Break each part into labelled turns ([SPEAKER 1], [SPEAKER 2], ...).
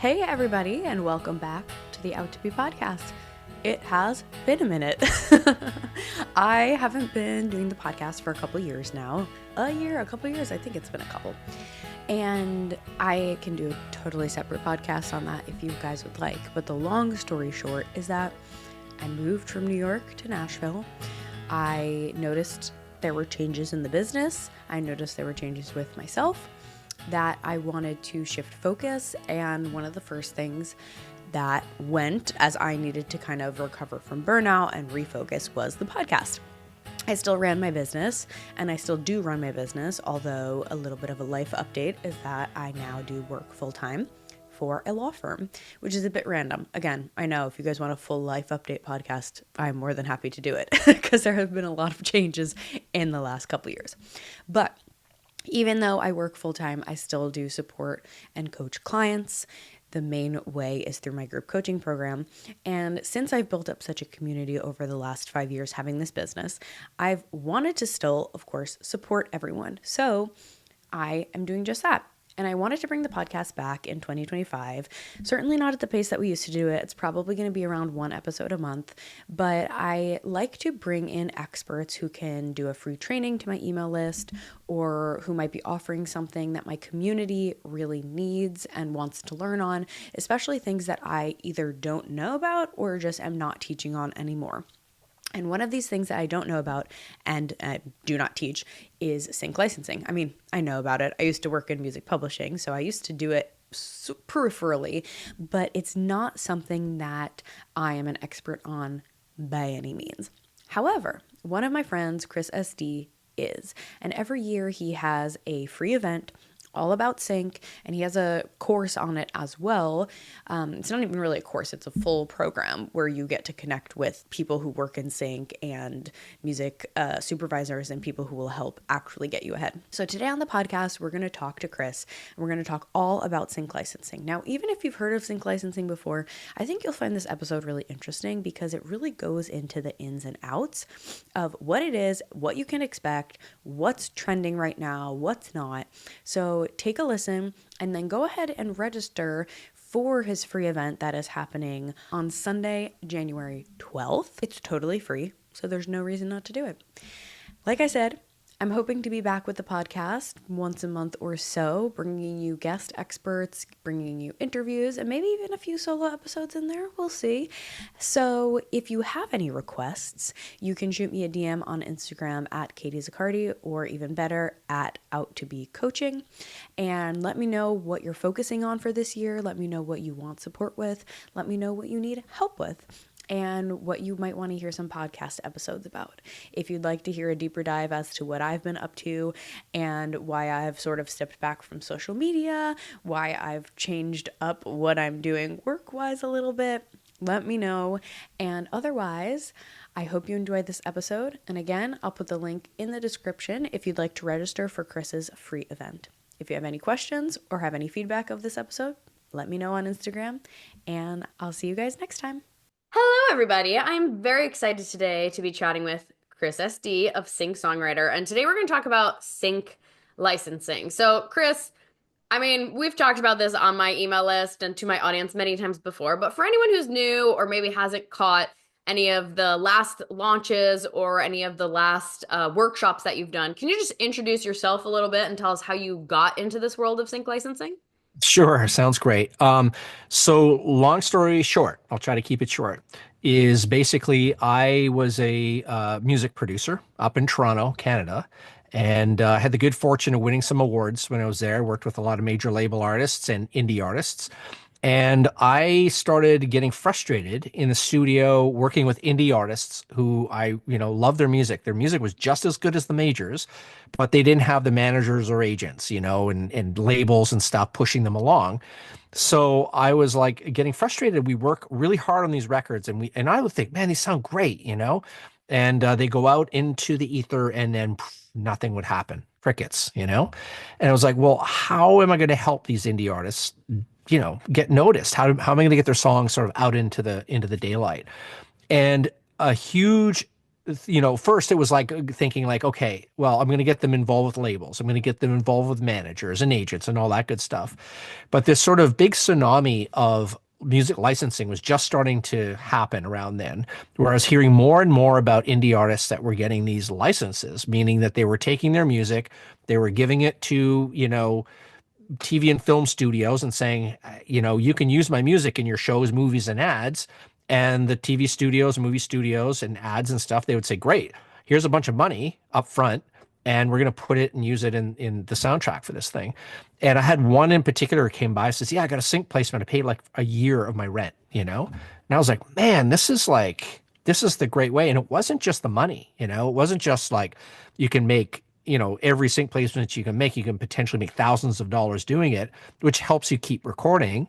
[SPEAKER 1] Hey, everybody, and welcome back to the Out to Be podcast. It has been a minute. I haven't been doing the podcast for a couple years now. A couple years, I think it's been a couple. And I can do a totally separate podcast on that if you guys would like. But the long story short is that I moved from New York to Nashville. I noticed there were changes in the business. I noticed there were changes with myself, that I wanted to shift focus, and one of the first things that went as I needed to kind of recover from burnout and refocus was the podcast. I still ran my business, and I still do run my business, although a little bit of a life update is that I now do work full-time for a law firm, which is a bit random. Again, I know if you guys want a full life update podcast, I'm more than happy to do it because there have been a lot of changes in the last couple years. But even though I work full-time, I still do support and coach clients. The main way is through my group coaching program. And since I've built up such a community over the last 5 years having this business, I've wanted to still, of course, support everyone. So I am doing just that. And I wanted to bring the podcast back in 2025, certainly not at the pace that we used to do it. It's probably going to be around one episode a month, but I like to bring in experts who can do a free training to my email list or who might be offering something that my community really needs and wants to learn on, especially things that I either don't know about or just am not teaching on anymore. And one of these things that I don't know about and do not teach is sync licensing. I mean, I know about it. I used to work in music publishing, so I used to do it peripherally, but it's not something that I am an expert on by any means. However, one of my friends, Chris SD, is, and every year he has a free event all about sync, and he has a course on it as well. It's not even really a course, it's a full program where you get to connect with people who work in sync and music supervisors and people who will help actually get you ahead. So today on the podcast, we're going to talk to Chris, and we're going to talk all about sync licensing. Now, even if you've heard of sync licensing before, I think you'll find this episode really interesting because it really goes into the ins and outs of what it is, what you can expect, what's trending right now, what's not. So take a listen and then go ahead and register for his free event that is happening on Sunday, January 12th. It's totally free, so there's no reason not to do it. Like I said, I'm hoping to be back with the podcast once a month or so, bringing you guest experts, bringing you interviews, and maybe even a few solo episodes in there. We'll see. So if you have any requests, you can shoot me a DM on Instagram at Katie Zaccardi, or even better, at Out to Be Coaching, and let me know what you're focusing on for this year. Let me know what you want support with. Let me know what you need help with, and what you might want to hear some podcast episodes about. If you'd like to hear a deeper dive as to what I've been up to and why I've sort of stepped back from social media, why I've changed up what I'm doing work-wise a little bit, let me know. And otherwise, I hope you enjoyed this episode. And again, I'll put the link in the description if you'd like to register for Chris's free event. If you have any questions or have any feedback of this episode, let me know on Instagram, and I'll see you guys next time. Hello, everybody. I'm very excited today to be chatting with Chris SD of Sync Songwriter, and today we're going to talk about sync licensing. So, Chris, I mean, we've talked about this on my email list and to my audience many times before, but for anyone who's new or maybe hasn't caught any of the last launches or any of the last workshops that you've done, can you just introduce yourself a little bit and tell us how you got into this world of sync licensing?
[SPEAKER 2] Sure, sounds great. So long story short, I'll try to keep it short, is basically I was a music producer up in Toronto, Canada, and had the good fortune of winning some awards when I was there. Worked with a lot of major label artists and indie artists. And I started getting frustrated in the studio working with indie artists who love their music. Their music was just as good as the majors, but they didn't have the managers or agents, and labels and stuff pushing them along. So I was like getting frustrated. We work really hard on these records and I would think, man, these sound great. And they go out into the ether and then nothing would happen. Crickets. And I was like, well, how am I going to help these indie artists get noticed? How am I going to get their songs sort of out into the daylight? And a huge first it was like thinking like, okay, well, I'm going to get them involved with labels. I'm going to get them involved with managers and agents and all that good stuff. But this sort of big tsunami of music licensing was just starting to happen around then, where I was hearing more and more about indie artists that were getting these licenses, meaning that they were taking their music, they were giving it to, TV and film studios and saying, you can use my music in your shows, movies, and ads. And the TV studios, movie studios, and ads and stuff, they would say, great, here's a bunch of money up front, and we're going to put it and use it in the soundtrack for this thing. And I had one in particular came by and says, yeah, I got a sync placement. I paid like a year of my rent, And I was like, man, this is the great way. And it wasn't just the money, it wasn't just like you can make every sync placement you can potentially make thousands of dollars doing it, which helps you keep recording.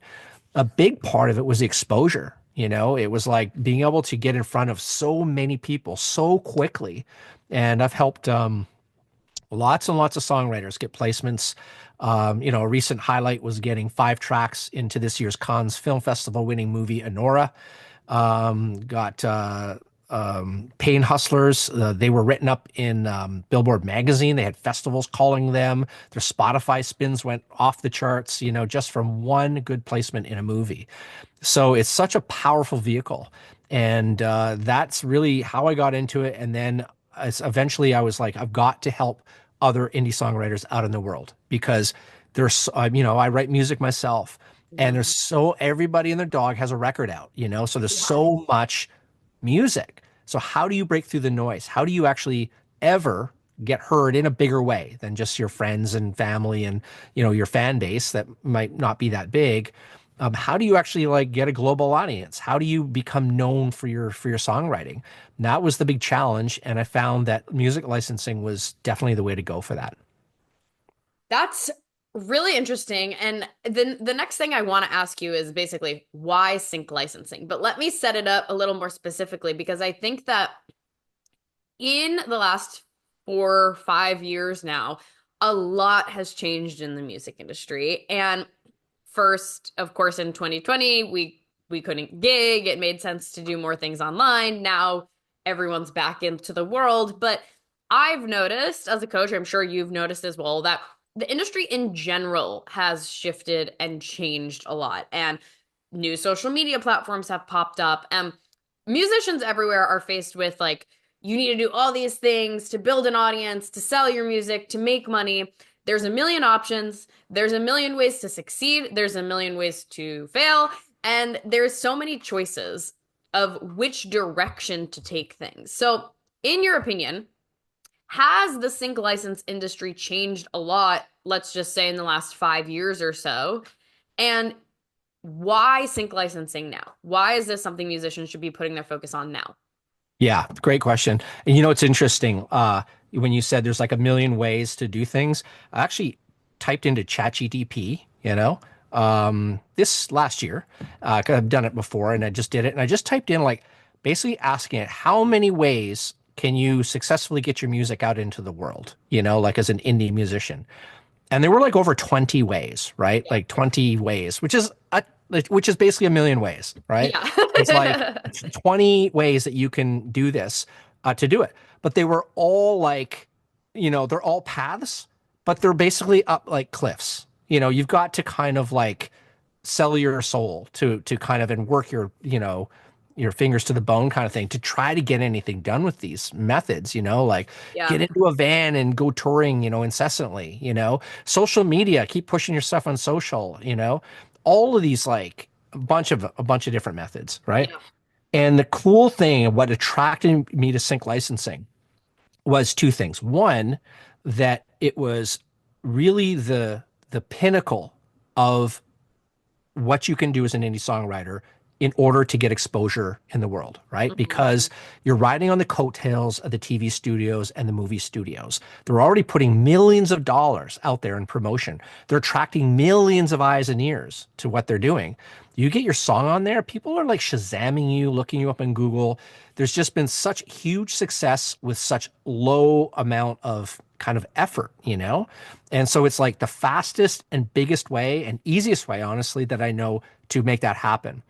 [SPEAKER 2] A big part of it was the exposure. It was like being able to get in front of so many people so quickly. And I've helped lots and lots of songwriters get placements. A recent highlight was getting 5 tracks into this year's Cannes Film Festival winning movie Anora. Got Pain Hustlers. They were written up in Billboard magazine. They had festivals calling them. Their Spotify spins went off the charts, just from one good placement in a movie. So it's such a powerful vehicle. And that's really how I got into it. And then eventually I was like, I've got to help other indie songwriters out in the world because there's, I write music myself. And everybody and their dog has a record out, so there's so much music. So how do you break through the noise? How do you actually ever get heard in a bigger way than just your friends and family and, your fan base that might not be that big? How do you actually like get a global audience? How do you become known for your songwriting? And that was the big challenge. And I found that music licensing was definitely the way to go for that.
[SPEAKER 1] That's really interesting. And then the next thing I want to ask you is basically why sync licensing? But let me set it up a little more specifically because I think that in the last 4 or 5 years now, a lot has changed in the music industry. And first, of course, in 2020, we couldn't gig. It made sense to do more things online. Now everyone's back into the world. But I've noticed as a coach, I'm sure you've noticed as well, that the industry in general has shifted and changed a lot. And new social media platforms have popped up. And musicians everywhere are faced with like, you need to do all these things to build an audience, to sell your music, to make money. There's a million options. There's a million ways to succeed. There's a million ways to fail. And there's so many choices of which direction to take things. So in your opinion, has the sync license industry changed a lot, let's just say in the last 5 years or so? And why sync licensing now? Why is this something musicians should be putting their focus on now?
[SPEAKER 2] Yeah, great question. And it's interesting. When you said there's like a million ways to do things, I actually typed into ChatGPT, this last year, 'cause I've done it before and I just did it. And I just typed in like basically asking it, how many ways can you successfully get your music out into the world, like as an indie musician? And there were like over 20 ways, right? Like 20 ways, which is basically a million ways, right?
[SPEAKER 1] Yeah.
[SPEAKER 2] It's like 20 ways that you can do this to do it. But they were all like, they're all paths, but they're basically up like cliffs. You've got to kind of like sell your soul to kind of and work your fingers to the bone kind of thing to try to get anything done with these methods, like get into a van and go touring, incessantly, social media, keep pushing your stuff on social, all of these, like a bunch of different methods. Right. Yeah. And the cool thing, what attracted me to sync licensing was 2 things. One, that it was really the pinnacle of what you can do as an indie songwriter in order to get exposure in the world, right? Mm-hmm. Because you're riding on the coattails of the TV studios and the movie studios. They're already putting millions of dollars out there in promotion. They're attracting millions of eyes and ears to what they're doing. You get your song on there, people are like Shazamming you, looking you up in Google. There's just been such huge success with such low amount of kind of effort, And so it's like the fastest and biggest way and easiest way, honestly, that I know to make that happen.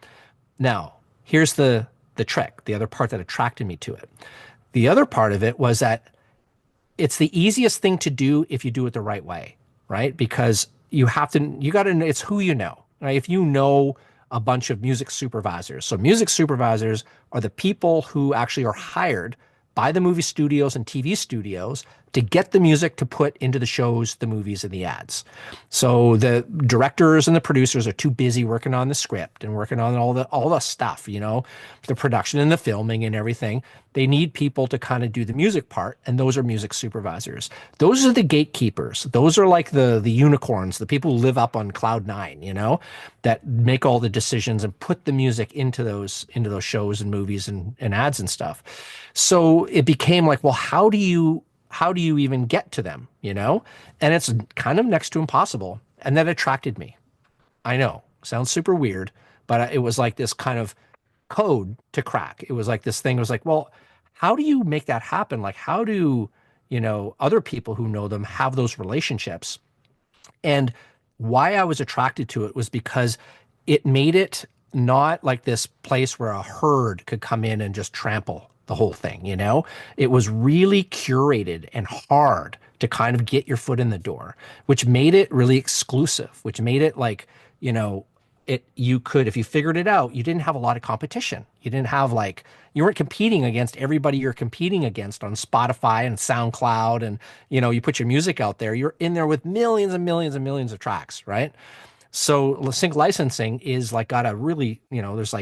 [SPEAKER 2] Now, here's the trick, the other part that attracted me to it. The other part of it was that it's the easiest thing to do if you do it the right way, right? Because you got to, it's who you know, right? If you know a bunch of music supervisors. So music supervisors are the people who actually are hired by the movie studios and TV studios to get the music to put into the shows, the movies, and the ads. So the directors and the producers are too busy working on the script and working on all the stuff, the production and the filming and everything. They need people to kind of do the music part, and those are music supervisors. Those are the gatekeepers. Those are like the unicorns, the people who live up on cloud nine, that make all the decisions and put the music into those shows and movies and ads and stuff. So it became like, well, how do you even get to them, And it's kind of next to impossible. And that attracted me. I know, sounds super weird, but it was like this kind of code to crack. It was like this thing. It was like, well, how do you make that happen? Like, how do, other people who know them have those relationships? And why I was attracted to it was because it made it not like this place where a herd could come in and just trample the whole thing, It was really curated and hard to kind of get your foot in the door, which made it really exclusive, which made it like, you could, if you figured it out, you didn't have a lot of competition. You didn't have you weren't competing against everybody you're competing against on Spotify and SoundCloud. And, you put your music out there, you're in there with millions and millions and millions of tracks, right? So sync licensing is got a really, there's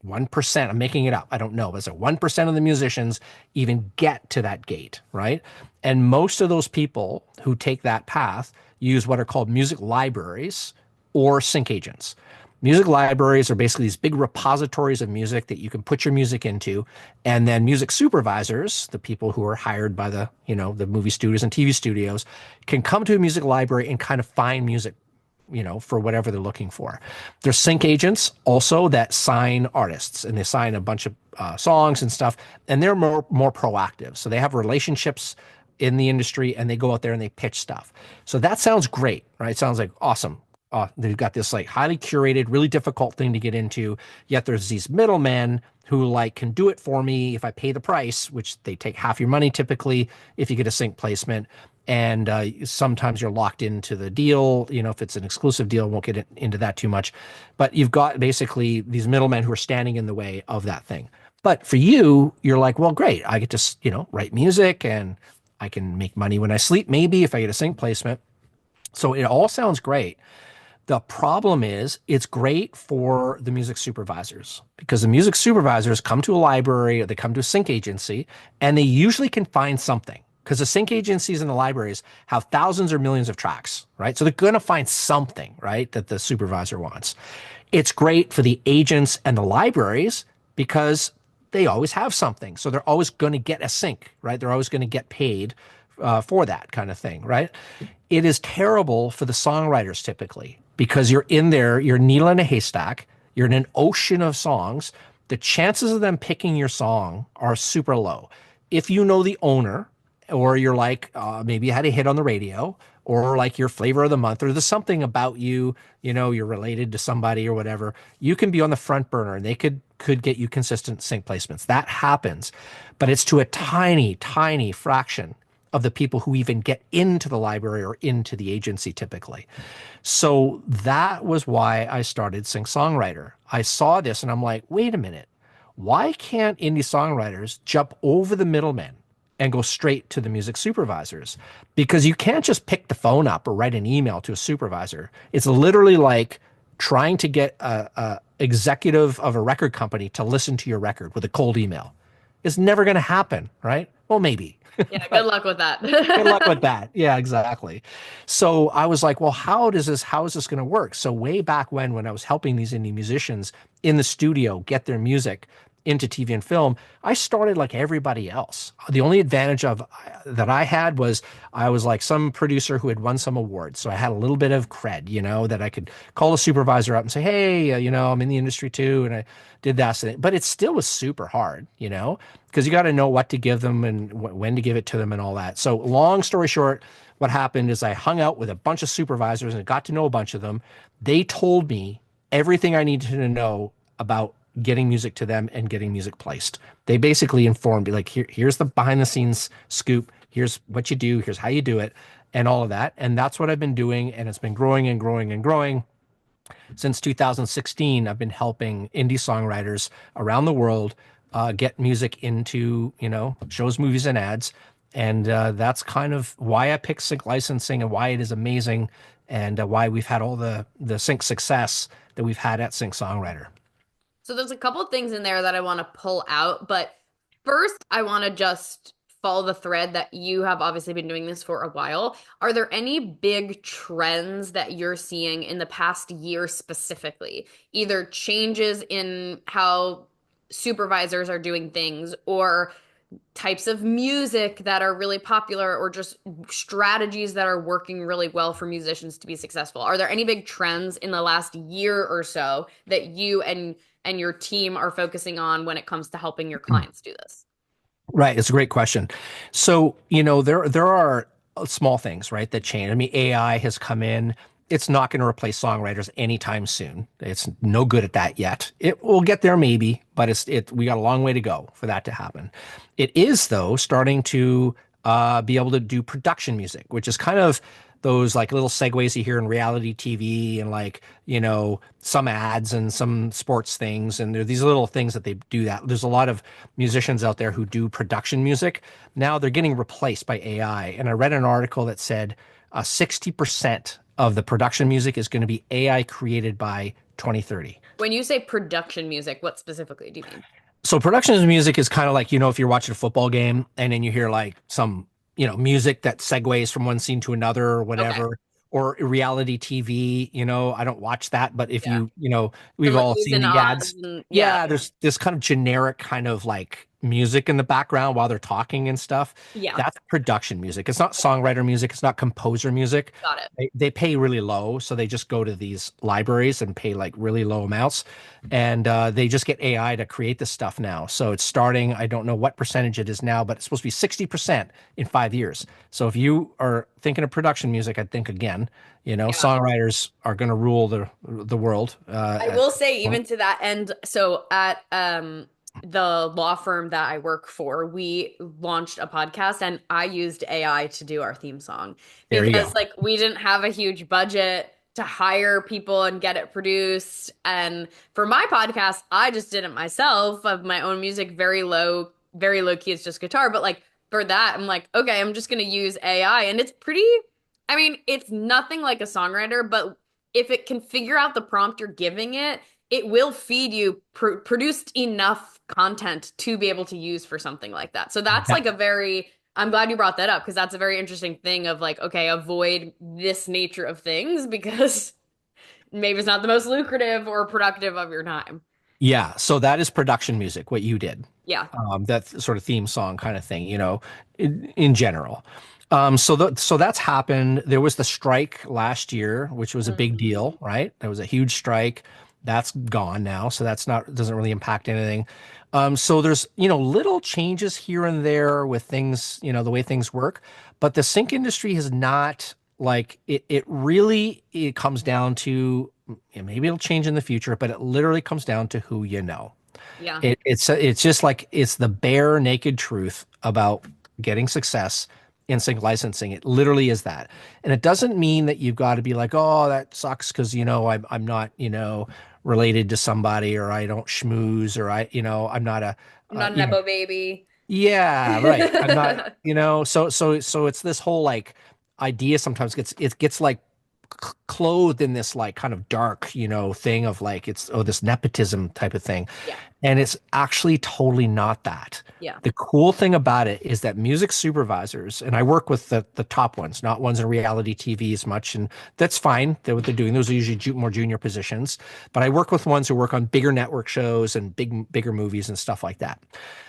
[SPEAKER 2] 1%, I'm making it up, I don't know, but it's 1% of the musicians even get to that gate, right? And most of those people who take that path use what are called music libraries or sync agents. Music libraries are basically these big repositories of music that you can put your music into. And then music supervisors, the people who are hired by the movie studios and TV studios, can come to a music library and kind of find music, for whatever they're looking for. There's sync agents also that sign artists, and they sign a bunch of songs and stuff, and they're more proactive. So they have relationships in the industry, and they go out there and they pitch stuff. So that sounds great, right? It sounds like awesome. They've got this highly curated, really difficult thing to get into. Yet there's these middlemen who can do it for me if I pay the price, which they take half your money typically if you get a sync placement. And sometimes you're locked into the deal. If it's an exclusive deal, won't get into that too much. But you've got basically these middlemen who are standing in the way of that thing. But for you, you're like, well, great. I get to, write music and I can make money when I sleep, maybe if I get a sync placement. So it all sounds great. The problem is it's great for the music supervisors because the music supervisors come to a library or they come to a sync agency and they usually can find something because the sync agencies and the libraries have thousands or millions of tracks, right? So they're going to find something, right, that the supervisor wants. It's great for the agents and the libraries because they always have something. So they're always going to get a sync, right? They're always going to get paid for that kind of thing, right? It is terrible for the songwriters typically because you're in there, you're a needle in a haystack, you're in an ocean of songs. The chances of them picking your song are super low. If you know the owner, or you're maybe you had a hit on the radio, or your flavor of the month, or there's something about you, you're related to somebody or whatever, you can be on the front burner and they could get you consistent sync placements. That happens, but it's to a tiny, tiny fraction of the people who even get into the library or into the agency typically. So that was why I started Sync Songwriter. I saw this and I'm like, wait a minute, why can't indie songwriters jump over the middlemen and go straight to the music supervisors? Because you can't just pick the phone up or write an email to a supervisor. It's literally like trying to get a executive of a record company to listen to your record with a cold email. It's never going to happen, right? Well, maybe.
[SPEAKER 3] Yeah, good luck with that.
[SPEAKER 2] Good luck with that. Yeah, exactly. So I was like, well, how is this going to work? So way back when I was helping these indie musicians in the studio get their music into TV and film, I started like everybody else. The only advantage that I had was I was like some producer who had won some awards. So I had a little bit of cred, that I could call a supervisor up and say, hey, I'm in the industry too. And I did that. But it still was super hard, because you got to know what to give them and when to give it to them and all that. So long story short, what happened is I hung out with a bunch of supervisors and got to know a bunch of them. They told me everything I needed to know about getting music to them and getting music placed. They basically inform me like, here's the behind the scenes scoop. Here's what you do. Here's how you do it, and all of that. And that's what I've been doing, and it's been growing and growing and growing. Since 2016, I've been helping indie songwriters around the world get music into, shows, movies, and ads. And that's kind of why I picked sync licensing and why it is amazing, and why we've had all the sync success that we've had at Sync Songwriter.
[SPEAKER 3] So there's a couple of things in there that I want to pull out, but first I want to just follow the thread that you have obviously been doing this for a while. Are there any big trends that you're seeing in the past year specifically? Either changes in how supervisors are doing things, or types of music that are really popular, or just strategies that are working really well for musicians to be successful? Are there any big trends in the last year or so that you and your team are focusing on when it comes to helping your clients do this?
[SPEAKER 2] Right. It's a great question. So, there are small things, right, that change. I mean, AI has come in. It's not going to replace songwriters anytime soon. It's no good at that yet. It will get there maybe, but we got a long way to go for that to happen. It is, though, starting to be able to do production music, which is kind of those like little segues you hear in reality TV and like, some ads and some sports things. And there are these little things that they do that. There's a lot of musicians out there who do production music. Now they're getting replaced by AI. And I read an article that said 60% of the production music is going to be AI created by 2030.
[SPEAKER 3] When you say production music, what specifically do you mean?
[SPEAKER 2] So production music is kind of like, if you're watching a football game and then you hear like some music that segues from one scene to another or whatever, okay, or reality TV, I don't watch that, but if we've all seen the ads. Yeah, there's this kind of generic kind of like music in the background while they're talking and stuff.
[SPEAKER 3] Yeah.
[SPEAKER 2] That's production music. It's not songwriter music. It's not composer music.
[SPEAKER 3] Got it.
[SPEAKER 2] They pay really low. So they just go to these libraries and pay like really low amounts. And they just get AI to create this stuff now. So it's starting, I don't know what percentage it is now, but it's supposed to be 60% in 5 years. So if you are thinking of production music, I'd think again, songwriters are going to rule the world.
[SPEAKER 3] I will say even to that end, so at the law firm that I work for, we launched a podcast and I used AI to do our theme song because like we didn't have a huge budget to hire people and get it produced. And for my podcast, I just did it myself of my own music, very low key. It's just guitar. But like for that, I'm like, okay, I'm just going to use AI. And it's it's nothing like a songwriter, but if it can figure out the prompt you're giving it, it will feed you produced enough content to be able to use for something like that. So that's like I'm glad you brought that up because that's a very interesting thing of like, okay, avoid this nature of things because maybe it's not the most lucrative or productive of your time.
[SPEAKER 2] Yeah. So that is production music, what you did.
[SPEAKER 3] Yeah.
[SPEAKER 2] That sort of theme song kind of thing, in general. So that's happened. There was the strike last year, which was a big deal, right? There was a huge strike. That's gone now. So doesn't really impact anything. So there's, little changes here and there with things, the way things work, but the sync industry has not like it really comes down to, maybe it'll change in the future, but it literally comes down to who you know.
[SPEAKER 3] Yeah.
[SPEAKER 2] It's just like, it's the bare naked truth about getting success in sync licensing. It literally is that. And it doesn't mean that you've got to be like, oh, that sucks because, I'm not, related to somebody, or I don't schmooze, or I'm not a
[SPEAKER 3] Nepo baby.
[SPEAKER 2] Yeah, right. I'm not, so it's this whole like idea sometimes gets like clothed in this like kind of dark, thing of like this nepotism type of thing.
[SPEAKER 3] Yeah.
[SPEAKER 2] And it's actually totally not that.
[SPEAKER 3] Yeah.
[SPEAKER 2] The cool thing about it is that music supervisors, and I work with the top ones, not ones in reality TV as much, and that's fine. They're what they're doing. Those are usually more junior positions. But I work with ones who work on bigger network shows and bigger movies and stuff like that.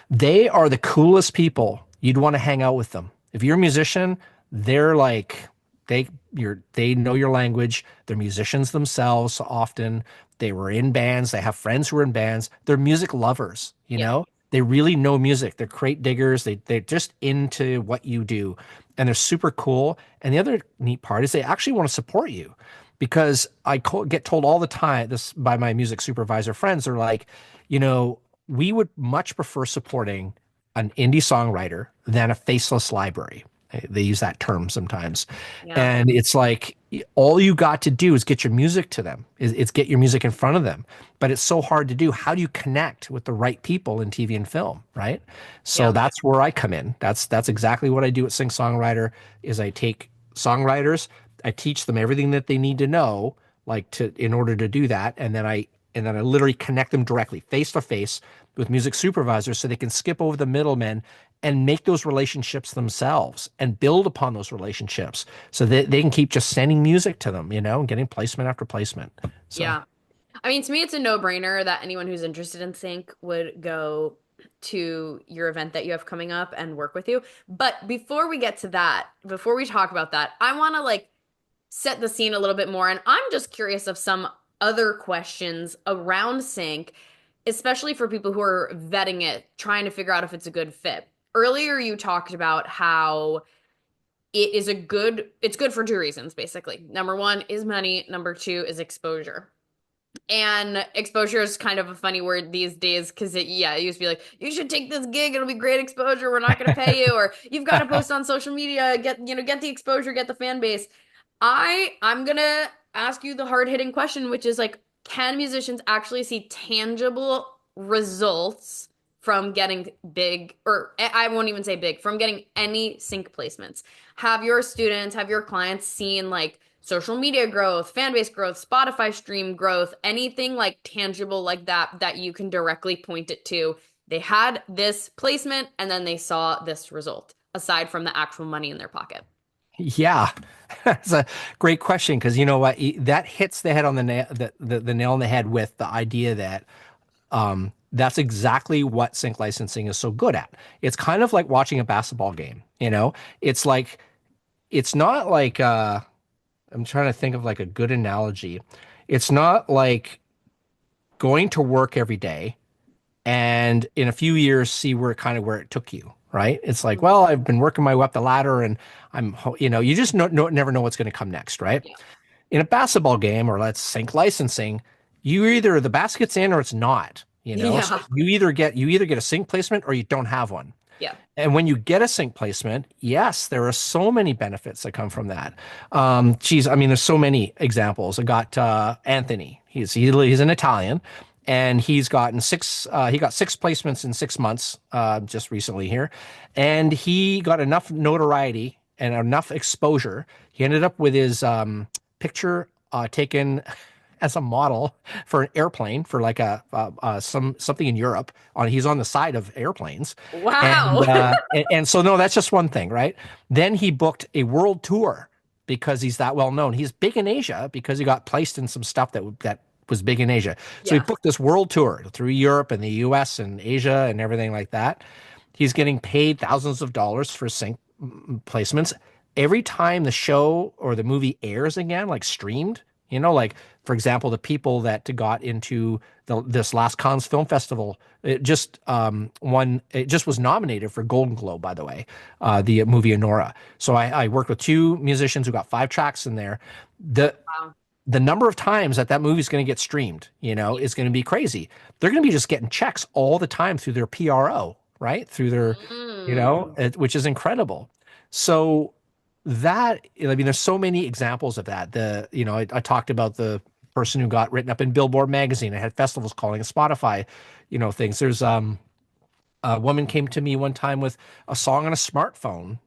[SPEAKER 2] They are the coolest people. You'd want to hang out with them. If you're a musician, they're like they know your language. They're musicians themselves often. They were in bands. They have friends who are in bands. They're music lovers, you know? They really know music. They're crate diggers. They're just into what you do. And they're super cool. And the other neat part is they actually want to support you. because get told all the time this by my music supervisor friends. Are like, we would much prefer supporting an indie songwriter than a faceless library. They use that term sometimes.
[SPEAKER 3] Yeah.
[SPEAKER 2] And it's like, all you got to do is get your music to them. It's get your music in front of them. But it's so hard to do. How do you connect with the right people in TV and film, right? So
[SPEAKER 3] Yeah.
[SPEAKER 2] that's where I come in. That's exactly what I do at Sing Songwriter. Is I take songwriters, I teach them everything that they need to know, in order to do that, and then I literally connect them directly, face to face, with music supervisors, so they can skip over the middlemen and make those relationships themselves and build upon those relationships, so that they can keep just sending music to them, and getting placement after placement. So.
[SPEAKER 3] Yeah. I mean, to me, it's a no-brainer that anyone who's interested in sync would go to your event that you have coming up and work with you. But before we get to that, before we talk about that, I want to set the scene a little bit more. And I'm just curious of some other questions around sync, especially for people who are vetting it, trying to figure out if it's a good fit. Earlier, you talked about how it's good for two reasons, basically. Number one is money. Number two is exposure. And exposure is kind of a funny word these days because it used to be like, you should take this gig, it'll be great exposure, we're not going to pay you, or you've got to post on social media, get the exposure, get the fan base. I'm going to ask you the hard-hitting question, which is can musicians actually see tangible results from getting big, or I won't even say big, from getting any sync placements? Have your students, have your clients seen social media growth, fan base growth, Spotify stream growth, anything tangible like that you can directly point it to? They had this placement and then they saw this result, aside from the actual money in their pocket.
[SPEAKER 2] Yeah, that's a great question, because you know what, that hits the head on the nail, the nail on the head, with the idea that that's exactly what sync licensing is so good at. It's kind of like watching a basketball game. It's not like I'm trying to think of a good analogy. It's not like going to work every day and in a few years see where it took you, right? It's like, well, I've been working my way up the ladder and you just never know what's going to come next, right?
[SPEAKER 3] Yeah.
[SPEAKER 2] In a basketball game, or let's sync licensing, the basket's in or it's not,
[SPEAKER 3] Yeah.
[SPEAKER 2] So you either get a sync placement or you don't have one.
[SPEAKER 3] Yeah.
[SPEAKER 2] And when you get a sync placement, yes, there are so many benefits that come from that. There's so many examples. I got Anthony. He's an Italian, and he got 6 placements in 6 months just recently here, and he got enough notoriety and enough exposure. He ended up with his picture taken as a model for an airplane for something in Europe. He's on the side of airplanes.
[SPEAKER 3] Wow.
[SPEAKER 2] And so no, that's just one thing, right? Then he booked a world tour because he's that well known. He's big in Asia because he got placed in some stuff that was big in Asia. So he booked this world tour through Europe and the US and Asia and everything like that. He's getting paid thousands of dollars for sync placements. Every time the show or the movie airs again, streamed, for example, the people that got into this last Cannes Film Festival, it just was nominated for Golden Globe, by the way, the movie Anora. So I worked with 2 musicians who got 5 tracks in there. The number of times that movie is going to get streamed, is going to be crazy. They're going to be just getting checks all the time through their PRO, right? Through their, which is incredible. So there's so many examples of that. I talked about the person who got written up in Billboard magazine. I had festivals calling, Spotify, things. There's a woman came to me one time with a song on a smartphone,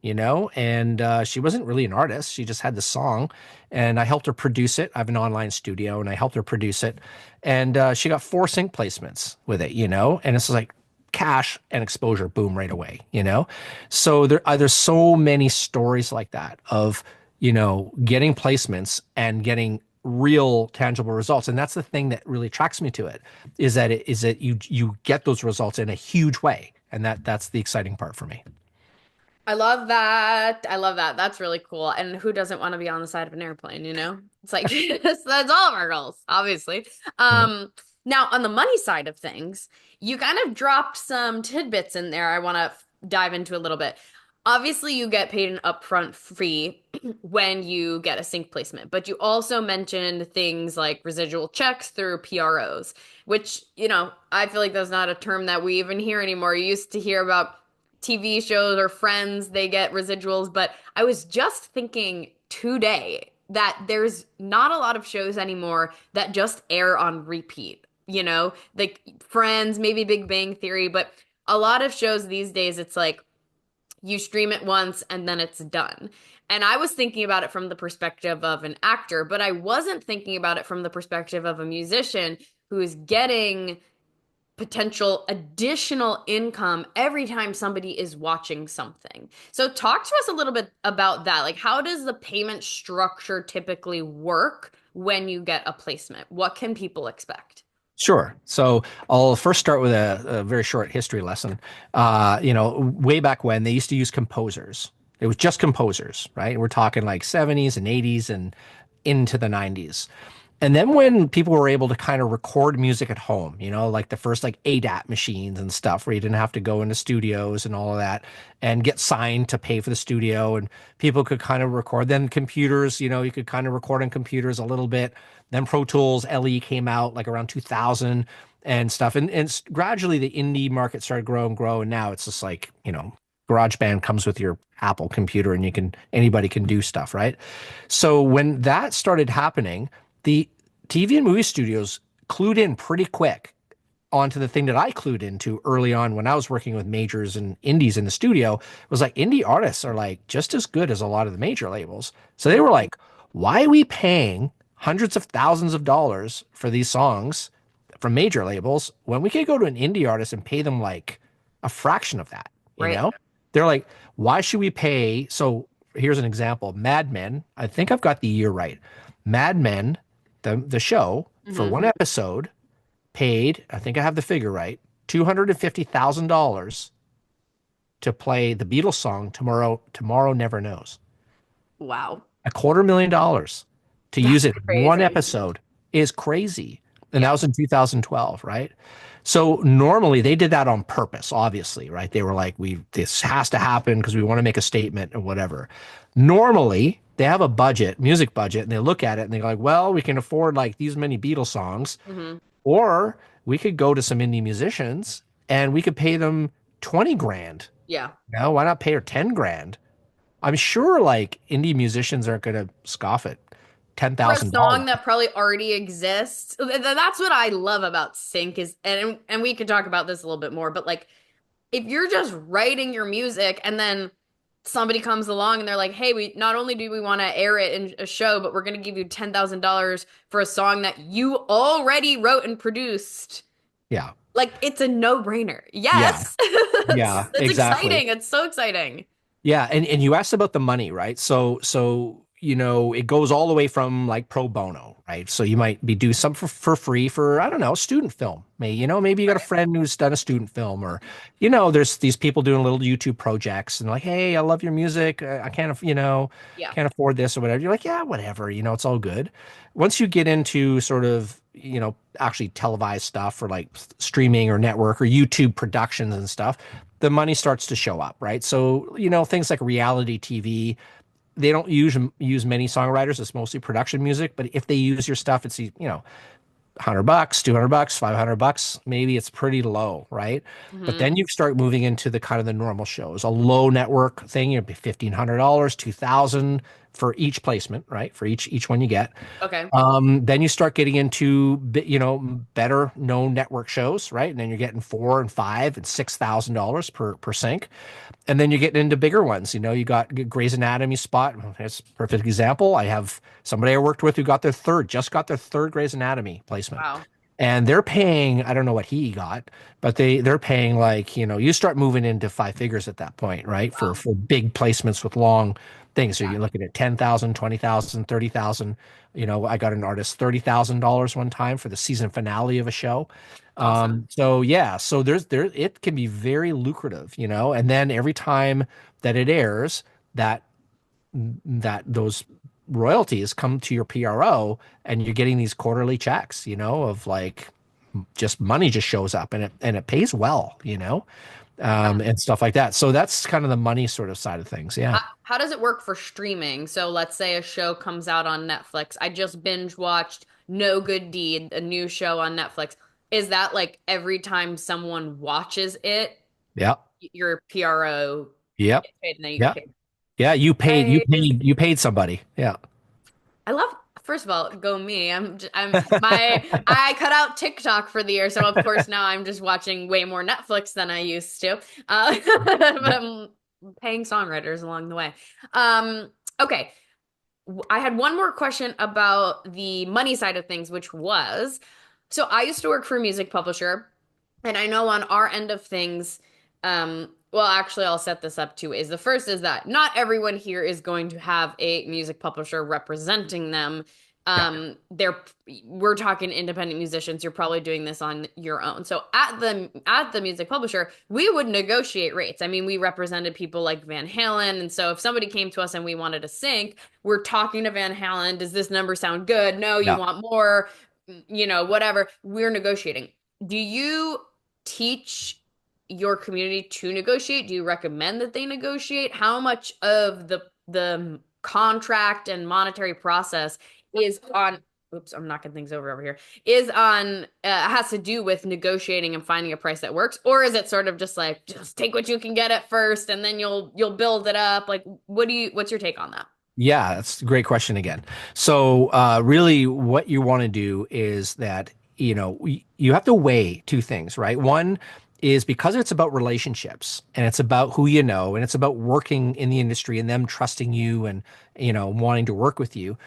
[SPEAKER 2] and she wasn't really an artist. She just had the song, and I helped her produce it. I have an online studio, and I helped her produce it, and she got 4 sync placements with it, and it's like cash and exposure, boom, right away, So there's so many stories like that of, getting placements and getting real tangible results. And that's the thing that really attracts me to it, is that you get those results in a huge way. And that's the exciting part for me.
[SPEAKER 3] I love that. That's really cool. And who doesn't want to be on the side of an airplane, It's like, that's all of our goals, obviously. Now, on the money side of things, you kind of dropped some tidbits in there I want to dive into a little bit. obviously you get paid an upfront fee when you get a sync placement, but you also mentioned things like residual checks through PROs, which, I feel like that's not a term that we even hear anymore. You used to hear about TV shows or Friends, they get residuals, but I was just thinking today that there's not a lot of shows anymore that just air on repeat, like Friends, maybe Big Bang Theory, but a lot of shows these days, it's like you stream it once and then it's done. And I was thinking about it from the perspective of an actor, but I wasn't thinking about it from the perspective of a musician who is getting potential additional income every time somebody is watching something. So talk to us a little bit about that. Like, how does the payment structure typically work when you get a placement? What can people expect?
[SPEAKER 2] Sure. So I'll first start with a very short history lesson. Way back when they used to use composers. It was just composers, right? We're talking like 70s and 80s and into the 90s. And then when people were able to kind of record music at home, like the first like ADAT machines and stuff where you didn't have to go into studios and all of that and get signed to pay for the studio and people could kind of record. Then computers, you could kind of record on computers a little bit. Then Pro Tools LE came out like around 2000 and stuff. And gradually the indie market started grow. And now it's just like, GarageBand comes with your Apple computer and anybody can do stuff, right? So when that started happening, the TV and movie studios clued in pretty quick onto the thing that I clued into early on when I was working with majors and indies in the studio. It was like indie artists are like just as good as a lot of the major labels. So they were like, why are we paying hundreds of thousands of dollars for these songs from major labels when we could go to an indie artist and pay them like a fraction of that,
[SPEAKER 3] Right.
[SPEAKER 2] They're like, why should we pay? So here's an example. Mad Men, I think I've got the year right. Mad Men, the show, for one episode, paid, I think I have the figure right, $250,000 to play the Beatles song Tomorrow Never Knows.
[SPEAKER 3] Wow.
[SPEAKER 2] $250,000 to use it in one
[SPEAKER 3] crazy.
[SPEAKER 2] episode is crazy. And that was in 2012, right? So normally they did that on purpose, obviously, right? They were like, this has to happen because we want to make a statement or whatever. Normally they have a budget, music budget, and they look at it and they're like, well, we can afford like these many Beatles songs, or we could go to some indie musicians and we could pay them 20 grand.
[SPEAKER 3] Yeah.
[SPEAKER 2] No, why not pay her 10 grand? I'm sure like indie musicians aren't going to scoff at $10,000
[SPEAKER 3] for a song that probably already exists. That's what I love about sync is, and we could talk about this a little bit more, but like if you're just writing your music and then somebody comes along and they're like, hey, we not only do we want to air it in a show, but we're going to give you $10,000 for a song that you already wrote and produced.
[SPEAKER 2] Yeah.
[SPEAKER 3] Like it's a no-brainer. Yes.
[SPEAKER 2] Yeah,
[SPEAKER 3] it's
[SPEAKER 2] exactly.
[SPEAKER 3] exciting. It's so exciting.
[SPEAKER 2] Yeah, and you asked about the money, right? So it goes all the way from like pro bono, right? So you might be do something for free for, I don't know, student film. Maybe you got a friend who's done a student film, or there's these people doing little YouTube projects and like, hey, I love your music. I can't, can't afford this or whatever. You're like, yeah, whatever, it's all good. Once you get into sort of, actually televised stuff for like streaming or network or YouTube productions and stuff, the money starts to show up, right? So, things like reality TV, they don't use many songwriters. It's mostly production music. But if they use your stuff, it's, $100, $200, $500, maybe it's pretty low, right? But then you start moving into the kind of the normal shows, a low network thing, it'd be $1,500, $2,000 for each placement, right? For each one you get.
[SPEAKER 3] Okay.
[SPEAKER 2] Then you start getting into, better known network shows, right? And then you're getting $4,000 and $5,000 and $6,000 per sync. And then you're getting into bigger ones. You got Grey's Anatomy spot. That's a perfect example. I have somebody I worked with who just got their third Grey's Anatomy placement.
[SPEAKER 3] Wow.
[SPEAKER 2] And they're paying, I don't know what he got, but they're paying like, you start moving into five figures at that point, right?
[SPEAKER 3] Wow.
[SPEAKER 2] For big placements with long things. So you're looking at 10,000, 20,000, 30,000. I got an artist $30,000 one time for the season finale of a show.
[SPEAKER 3] Awesome.
[SPEAKER 2] So it can be very lucrative, and then every time that it airs, that those royalties come to your PRO and you're getting these quarterly checks, of like just money just shows up and it pays well, and stuff like that. So that's kind of the money sort of side of things. Yeah.
[SPEAKER 3] How does it work for streaming? So let's say a show comes out on Netflix. I just binge watched No Good Deed, a new show on Netflix. Is that like every time someone watches it,
[SPEAKER 2] Yeah.
[SPEAKER 3] your PRO
[SPEAKER 2] Yep.
[SPEAKER 3] gets paid and then you
[SPEAKER 2] Yeah.
[SPEAKER 3] get paid?
[SPEAKER 2] Yeah. You paid somebody. Yeah.
[SPEAKER 3] I love, first of all, go me. I cut out TikTok for the year, so of course now I'm just watching way more Netflix than I used to. But I'm paying songwriters along the way. Okay. I had one more question about the money side of things, which was, so I used to work for a music publisher, and I know on our end of things, well, actually, I'll set this up two ways. The first is that not everyone here is going to have a music publisher representing them. They're we're talking independent musicians. You're probably doing this on your own. So at the music publisher, we would negotiate rates. I mean, we represented people like Van Halen, and so if somebody came to us and we wanted to sync, we're talking to Van Halen. Does this number sound good? No, you want more, whatever. We're negotiating. Do you teach your community to negotiate? Do you recommend that they negotiate? How much of the contract and monetary process is on, oops, I'm knocking things over here, is on, has to do with negotiating and finding a price that works? Or is it sort of just like, just take what you can get at first and then you'll build it up? Like, what's your take on that?
[SPEAKER 2] Yeah, that's a great question again. So really what you want to do is that, you have to weigh two things, right? One is because it's about relationships and it's about who you know, and it's about working in the industry and them trusting you and, wanting to work with you.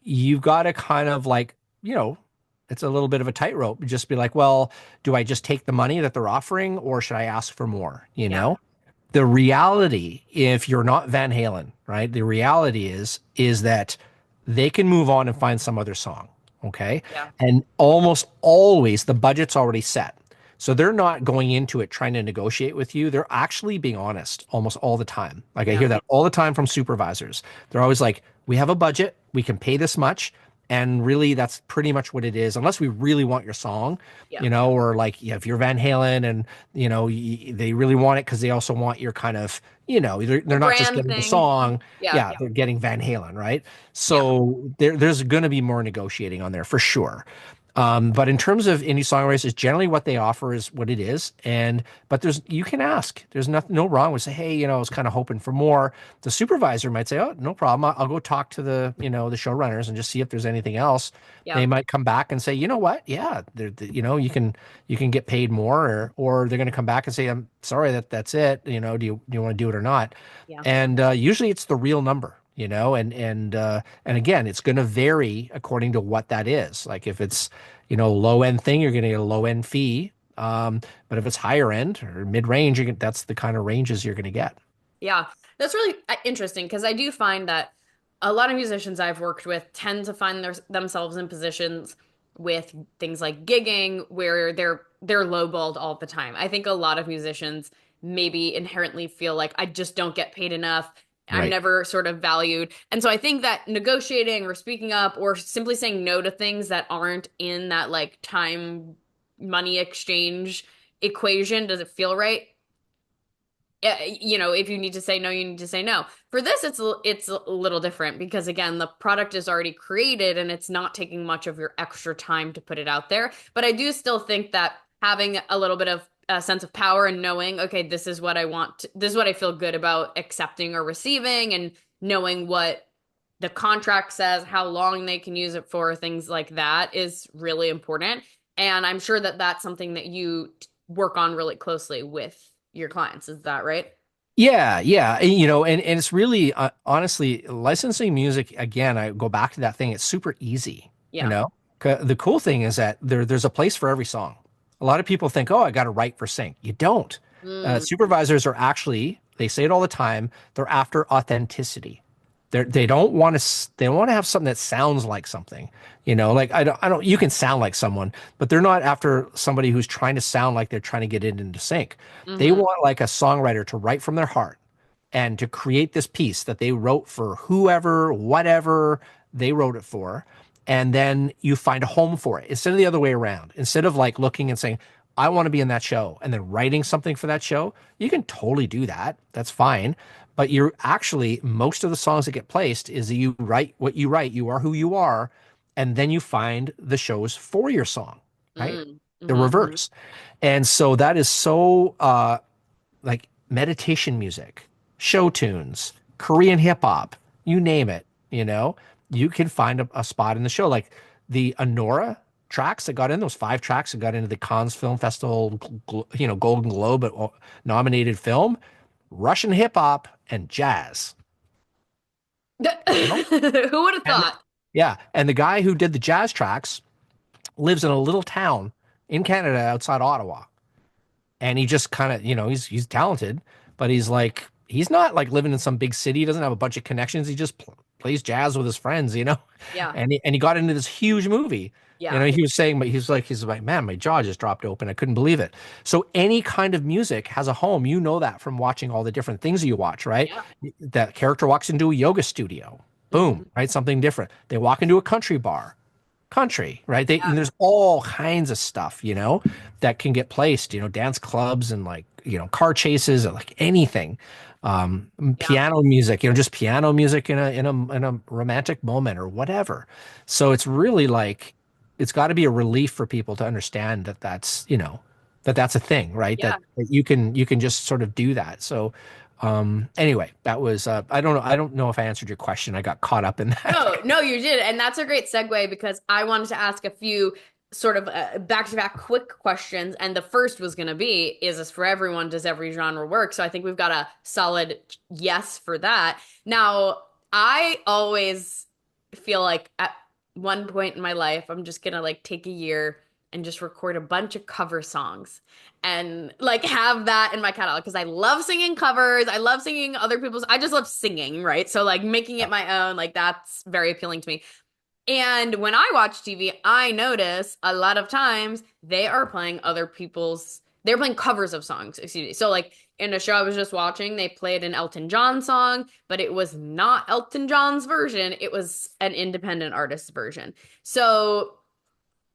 [SPEAKER 2] You've got to kind of like, it's a little bit of a tightrope. Just be like, well, do I just take the money that they're offering or should I ask for more? The reality, if you're not Van Halen, right? The reality is that they can move on and find some other song. Okay.
[SPEAKER 3] Yeah.
[SPEAKER 2] And almost always the budget's already set. So they're not going into it trying to negotiate with you. They're actually being honest almost all the time. Like I hear that all the time from supervisors. They're always like, we have a budget, we can pay this much. And really, that's pretty much what it is, unless we really want your song, or like, if you're Van Halen and, they really want it because they also want your kind of, they're not just getting the song. They're getting Van Halen, right? So there's going to be more negotiating on there for sure. But in terms of indie songwriters, generally what they offer is what it is. But you can ask. There's no wrong with say, hey, I was kind of hoping for more. The supervisor might say, oh, no problem. I'll go talk to the showrunners and just see if there's anything else. Yeah. They might come back and say, you know what? Yeah, you can get paid more, or they're going to come back and say, I'm sorry that's it. Do you want to do it or not?
[SPEAKER 3] Yeah.
[SPEAKER 2] And usually it's the real number. And again, it's going to vary according to what that is. Like if it's, low end thing, you're going to get a low end fee. But if it's higher end or mid range, that's the kind of ranges you're going to get.
[SPEAKER 3] Yeah, that's really interesting because I do find that a lot of musicians I've worked with tend to find themselves in positions with things like gigging where they're lowballed all the time. I think a lot of musicians maybe inherently feel like I just don't get paid enough. I'm never sort of valued. And so I think that negotiating or speaking up or simply saying no to things that aren't in that like time money exchange equation, does it feel right? If you need to say no, you need to say no. For this, it's a little different because again, the product is already created and it's not taking much of your extra time to put it out there. But I do still think that having a little bit of a sense of power and knowing, okay, this is what I want. This is what I feel good about accepting or receiving, and knowing what the contract says, how long they can use it for, things like that is really important. And I'm sure that that's something that you work on really closely with your clients. Is that right?
[SPEAKER 2] Yeah. And it's really, honestly, licensing music, again, I go back to that thing. It's super easy, The cool thing is that there's a place for every song. A lot of people think, oh, I got to write for sync. You don't. Supervisors are actually, they say it all the time, they're after authenticity. They don't want to have something that sounds like something, like I don't, you can sound like someone, but they're not after somebody who's trying to sound like they're trying to get it into sync. Mm-hmm. They want like a songwriter to write from their heart and to create this piece that they wrote for whoever, whatever they wrote it for. And then you find a home for it instead of the other way around. Instead of like looking and saying, I want to be in that show, and then writing something for that show, you can totally do that. That's fine. But you're actually, most of the songs that get placed is that you write what you write, you are who you are, and then you find the shows for your song, right?
[SPEAKER 3] Mm.
[SPEAKER 2] The
[SPEAKER 3] Mm-hmm.
[SPEAKER 2] reverse. And so that is so like meditation music, show tunes, Korean hip hop, you name it, you can find a spot in the show. Like the Anora tracks that got in, those 5 tracks that got into the Cannes Film Festival, Golden Globe nominated film, Russian hip hop and jazz. You know?
[SPEAKER 3] Who would have
[SPEAKER 2] And
[SPEAKER 3] thought?
[SPEAKER 2] yeah, and the guy who did the jazz tracks lives in a little town in Canada outside Ottawa. And he just kind of, he's talented, but he's not like living in some big city. He doesn't have a bunch of connections. He just plays jazz with his friends,
[SPEAKER 3] Yeah.
[SPEAKER 2] And he got into this huge movie.
[SPEAKER 3] Yeah.
[SPEAKER 2] He was saying, but he's like, man, my jaw just dropped open. I couldn't believe it. So any kind of music has a home. You know that from watching all the different things you watch, right?
[SPEAKER 3] Yeah.
[SPEAKER 2] That character walks into a yoga studio,
[SPEAKER 3] Mhm.
[SPEAKER 2] boom, right? Something different. They walk into a country bar, country, right?
[SPEAKER 3] Yeah.
[SPEAKER 2] There's all kinds of stuff, that can get placed, dance clubs and like, car chases or like anything.
[SPEAKER 3] Yeah.
[SPEAKER 2] Piano music, just piano music in a romantic moment or whatever. So it's really like it's got to be a relief for people to understand that that's a thing, right?
[SPEAKER 3] Yeah.
[SPEAKER 2] That you can just sort of do that. So anyway, that was I don't know if I answered your question. I got caught up in that.
[SPEAKER 3] No, you did. And that's a great segue because I wanted to ask a few sort of back-to-back quick questions. And the first was going to be, is this for everyone? Does every genre work? So I think we've got a solid yes for that. Now, I always feel like at one point in my life, I'm just going to like take a year and just record a bunch of cover songs and like have that in my catalog because I love singing covers. I love singing other people's. I just love singing, right? So like making it my own, like that's very appealing to me. And when I watch TV, I notice a lot of times they are playing other people's, they're playing covers of songs, excuse me. So like in a show I was just watching, they played an Elton John song, but it was not Elton John's version. It was an independent artist's version. So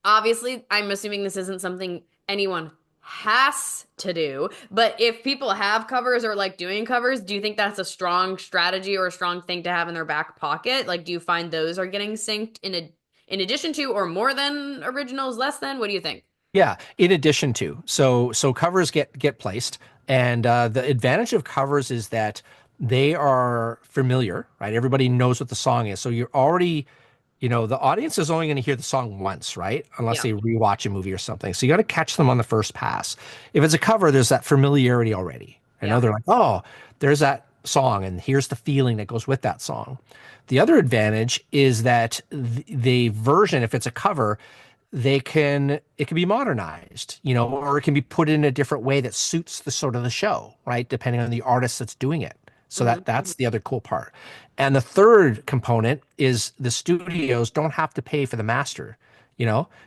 [SPEAKER 3] obviously, I'm assuming this isn't something anyone has to do, but if people have covers or like doing covers, do you think that's a strong strategy or a strong thing to have in their back pocket? Like, do you find those are getting synced in addition to or more than originals, less than? What do you think?
[SPEAKER 2] Yeah, in addition to. So covers get placed, and the advantage of covers is that they are familiar, right? Everybody knows what the song is. So you're already, the audience is only going to hear the song once, right? Unless
[SPEAKER 3] Yeah.
[SPEAKER 2] they rewatch a movie or something. So you got to catch them on the first pass. If it's a cover, there's that familiarity already. I know
[SPEAKER 3] Yeah.
[SPEAKER 2] they're like, oh, there's that song, and here's the feeling that goes with that song. The other advantage is that the version, if it's a cover, it can be modernized, or it can be put in a different way that suits the sort of the show, right? Depending on the artist that's doing it. So
[SPEAKER 3] Mhm.
[SPEAKER 2] that's the other cool part. And the third component is the studios don't have to pay for the master,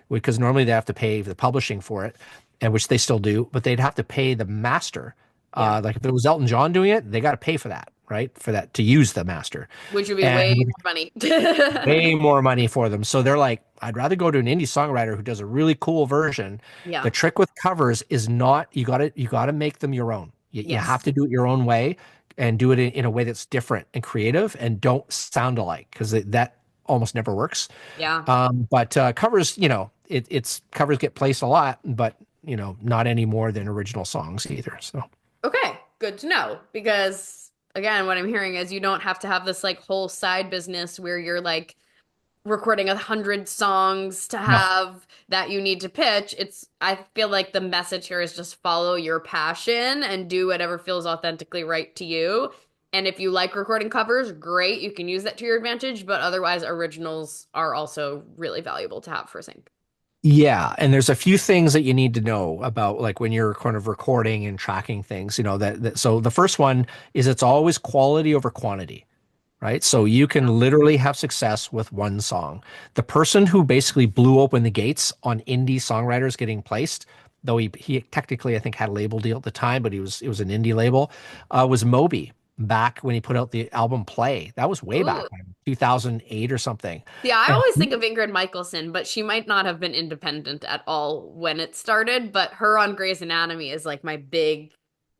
[SPEAKER 2] because normally they have to pay the publishing for it, and which they still do, but they'd have to pay the master.
[SPEAKER 3] Yeah.
[SPEAKER 2] Like if it was Elton John doing it, they got to pay for that, right? For that to use the master.
[SPEAKER 3] Which would be way
[SPEAKER 2] And
[SPEAKER 3] more money.
[SPEAKER 2] way more money for them. So they're like, I'd rather go to an indie songwriter who does a really cool version.
[SPEAKER 3] Yeah.
[SPEAKER 2] The trick with covers is not you got to make them your own. You
[SPEAKER 3] Yes.
[SPEAKER 2] have to do it your own way and do it in a way that's different and creative and don't sound alike because that almost never works.
[SPEAKER 3] Yeah.
[SPEAKER 2] But covers, it's covers get placed a lot, but not any more than original songs either. So
[SPEAKER 3] Okay, good to know because again, what I'm hearing is you don't have to have this like whole side business where you're like recording 100 songs to
[SPEAKER 2] no.
[SPEAKER 3] have that you need to pitch. I feel like the message here is just follow your passion and do whatever feels authentically right to you. And if you like recording covers, great, you can use that to your advantage, but otherwise originals are also really valuable to have for sync.
[SPEAKER 2] Yeah, and there's a few things that you need to know about like when you're kind of recording and tracking things, so the first one is it's always quality over quantity, right? So you can literally have success with one song. The person who basically blew open the gates on indie songwriters getting placed, though he technically I think had a label deal at the time, but it was an indie label, was Moby. back when he put out the album Play. That was way back,
[SPEAKER 3] Ooh.
[SPEAKER 2] 2008 or something.
[SPEAKER 3] Yeah, I
[SPEAKER 2] And
[SPEAKER 3] always think of Ingrid Michaelson, but she might not have been independent at all when it started. But her on Grey's Anatomy is like my big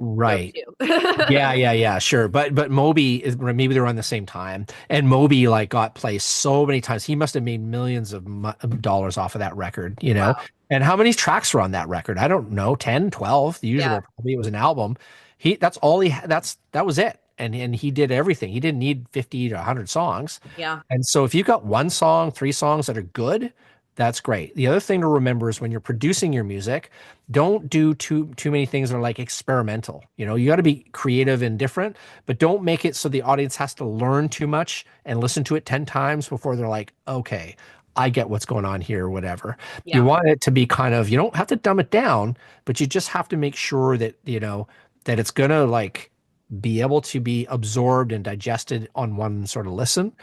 [SPEAKER 2] right. Yeah,
[SPEAKER 3] go-to.
[SPEAKER 2] yeah, yeah, sure. But Moby is maybe they're on the same time. And Moby like got placed so many times. He must have made millions of dollars off of that record, you know?
[SPEAKER 3] Wow.
[SPEAKER 2] And how many tracks were on that record? I don't know, 10, 12. The
[SPEAKER 3] Yeah.
[SPEAKER 2] usual probably it was an album. That's all that was it. And he did everything. He didn't need 50 to 100 songs.
[SPEAKER 3] Yeah.
[SPEAKER 2] And so if you've got one song, three songs that are good, that's great. The other thing to remember is when you're producing your music, don't do too many things that are like experimental. You know, you got to be creative and different, but don't make it so the audience has to learn too much and listen to it 10 times before they're like, okay, I get what's going on here, whatever. You
[SPEAKER 3] Yeah.
[SPEAKER 2] want it to be kind of, you don't have to dumb it down, but you just have to make sure that, you know, that it's gonna like be able to be absorbed and digested on one sort of listen.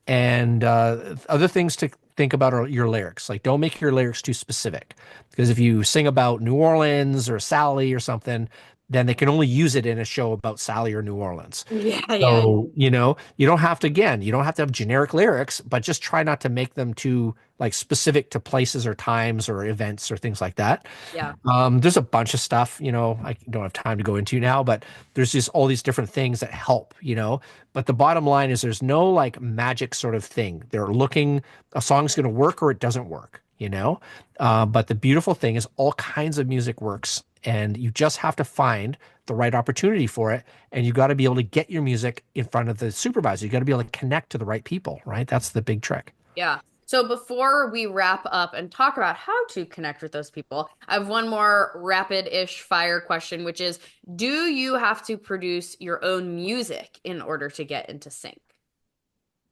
[SPEAKER 2] And other things to think about are your lyrics. Like, don't make your lyrics too specific, because if you sing about New Orleans or Sally or something, then they can only use it in a show about Sally or New Orleans.
[SPEAKER 3] Yeah. Yeah.
[SPEAKER 2] So, you know, you don't have to, again, you don't have to have generic lyrics, but just try not to make them too like specific to places or times or events or things like that.
[SPEAKER 3] Yeah.
[SPEAKER 2] There's a bunch of stuff, you know, I don't have time to go into now, but there's just all these different things that help, you know. But the bottom line is there's no like magic sort of thing. They're looking, a song's going to work or it doesn't work, you know. But the beautiful thing is all kinds of music works, and you just have to find the right opportunity for it. And you got to be able to get your music in front of the supervisor. You got to be able to connect to the right people, right? That's the big trick.
[SPEAKER 3] Yeah. So before we wrap up and talk about how to connect with those people, I have one more rapid-ish fire question, which is, do you have to produce your own music in order to get into sync?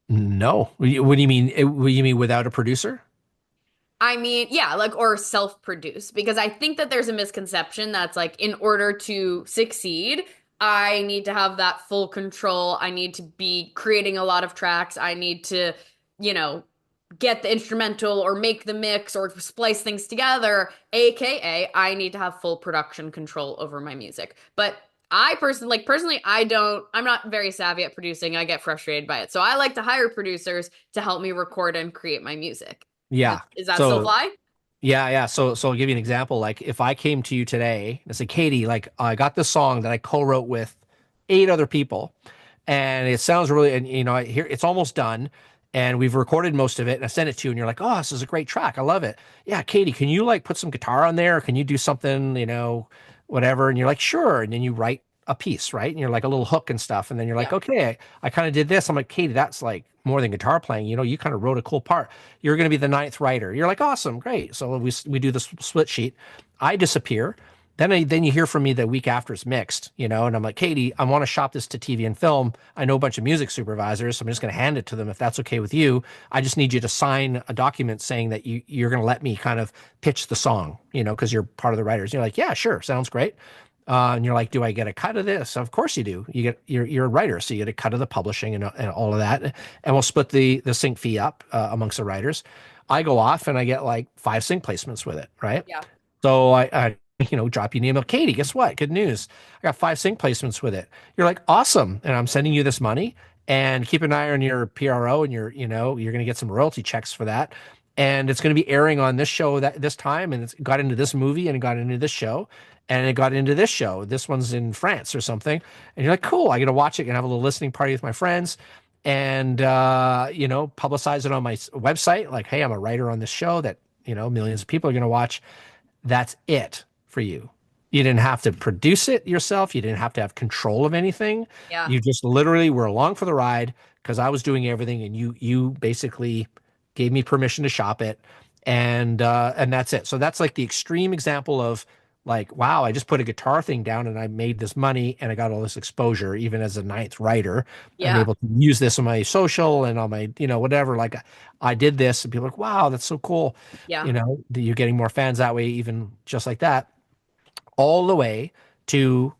[SPEAKER 2] No. What do you mean? What do you mean without a producer?
[SPEAKER 3] I mean, yeah, like, or self-produce, because I think that there's a misconception that's like, in order to succeed, I need to have that full control. I need to be creating a lot of tracks. I need to, you know, get the instrumental or make the mix or splice things together, aka I need to have full production control over my music. But I personally, I'm not very savvy at producing. I get frustrated by it. So I like to hire producers to help me record and create my music.
[SPEAKER 2] Yeah.
[SPEAKER 3] Is that
[SPEAKER 2] So
[SPEAKER 3] still fly?
[SPEAKER 2] yeah, yeah. So I'll give you an example. Like if I came to you today and say, Katie, like I got this song that I co-wrote with 8 other people, and it sounds really, and you know, I hear it's almost done, and we've recorded most of it, and I sent it to you, and you're like, oh, this is a great track. I love it. Yeah, Katie, can you like put some guitar on there? Can you do something, you know, whatever? And you're like, sure. And then you write a piece, right? And you're like a little hook and stuff. And then you're like,
[SPEAKER 3] Yeah.
[SPEAKER 2] okay, I kind of did this. I'm like, Katie, that's like more than guitar playing. You know, you kind of wrote a cool part. You're going to be the ninth writer. You're like, awesome, great. So we do this split sheet. I disappear. Then you hear from me the week after it's mixed, you know, and I'm like, Katie, I want to shop this to TV and film. I know a bunch of music supervisors, so I'm just going to hand it to them if that's okay with you. I just need you to sign a document saying that you're going to let me kind of pitch the song, you know, because you're part of the writers. You're like, yeah, sure, sounds great. And you're like, do I get a cut of this? Of course you do. You're a writer, so you get a cut of the publishing and all of that, and we'll split the sync fee up amongst the writers. I go off and I get like 5 sync placements with it, right?
[SPEAKER 3] Yeah.
[SPEAKER 2] So I you know, drop you an email, Katie, guess what? Good news. I got 5 sync placements with it. You're like, awesome. And I'm sending you this money, and keep an eye on your PRO, and you're going to get some royalty checks for that. And it's going to be airing on this show this time. And it's got into this movie, and it got into this show, and it got into this show. This one's in France or something. And you're like, cool. I get to watch it and have a little listening party with my friends, and, you know, publicize it on my website. Like, hey, I'm a writer on this show that, you know, millions of people are going to watch. That's it for you. You didn't have to produce it yourself. You didn't have to have control of anything.
[SPEAKER 3] Yeah.
[SPEAKER 2] You just literally were along for the ride because I was doing everything, and you basically gave me permission to shop it, and that's it. So that's like the extreme example of like, wow, I just put a guitar thing down and I made this money and I got all this exposure, even as a ninth writer.
[SPEAKER 3] Yeah.
[SPEAKER 2] I'm able to use this on my social and on my, you know, whatever. Like I did this, and people are like, wow, that's so cool.
[SPEAKER 3] Yeah.
[SPEAKER 2] You know, you're getting more fans that way, even just like that, all the way to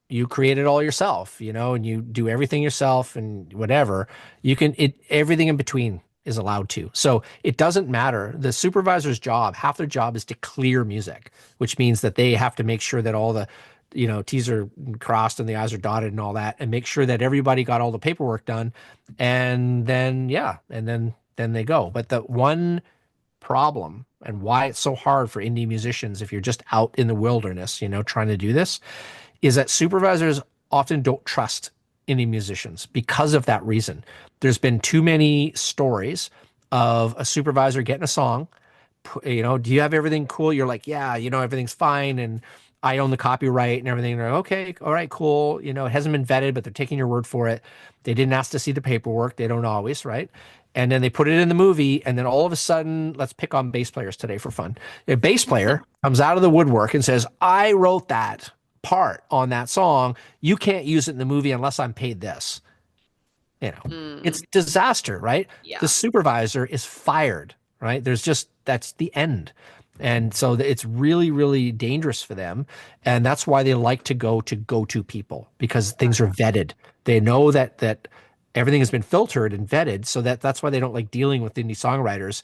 [SPEAKER 2] you create it all yourself, you know, and you do everything yourself and whatever. You can, everything in between is allowed to. So it doesn't matter. The supervisor's job, half their job is to clear music, which means that they have to make sure that all the T's are crossed and the I's are dotted and all that, and make sure that everybody got all the paperwork done. And then, yeah, and then they go. But the one problem and why it's so hard for indie musicians, if you're just out in the wilderness, trying to do this, is that supervisors often don't trust indie musicians because of that reason. There's been too many stories of a supervisor getting a song, do you have everything cool? You're like, yeah, everything's fine. And I own the copyright and everything. They're like, okay, all right, cool. It hasn't been vetted, but they're taking your word for it. They didn't ask to see the paperwork. They don't always, right? And then they put it in the movie. And then all of a sudden, let's pick on bass players today for fun. A bass player comes out of the woodwork and says, I wrote that part on that song. You can't use it in the movie unless I'm paid this. It's disaster, right?
[SPEAKER 3] Yeah.
[SPEAKER 2] The supervisor is fired, right? That's the end. And so it's really, really dangerous for them. And that's why they like to go-to people, because things are vetted. They know that everything has been filtered and vetted. So that's why they don't like dealing with indie songwriters.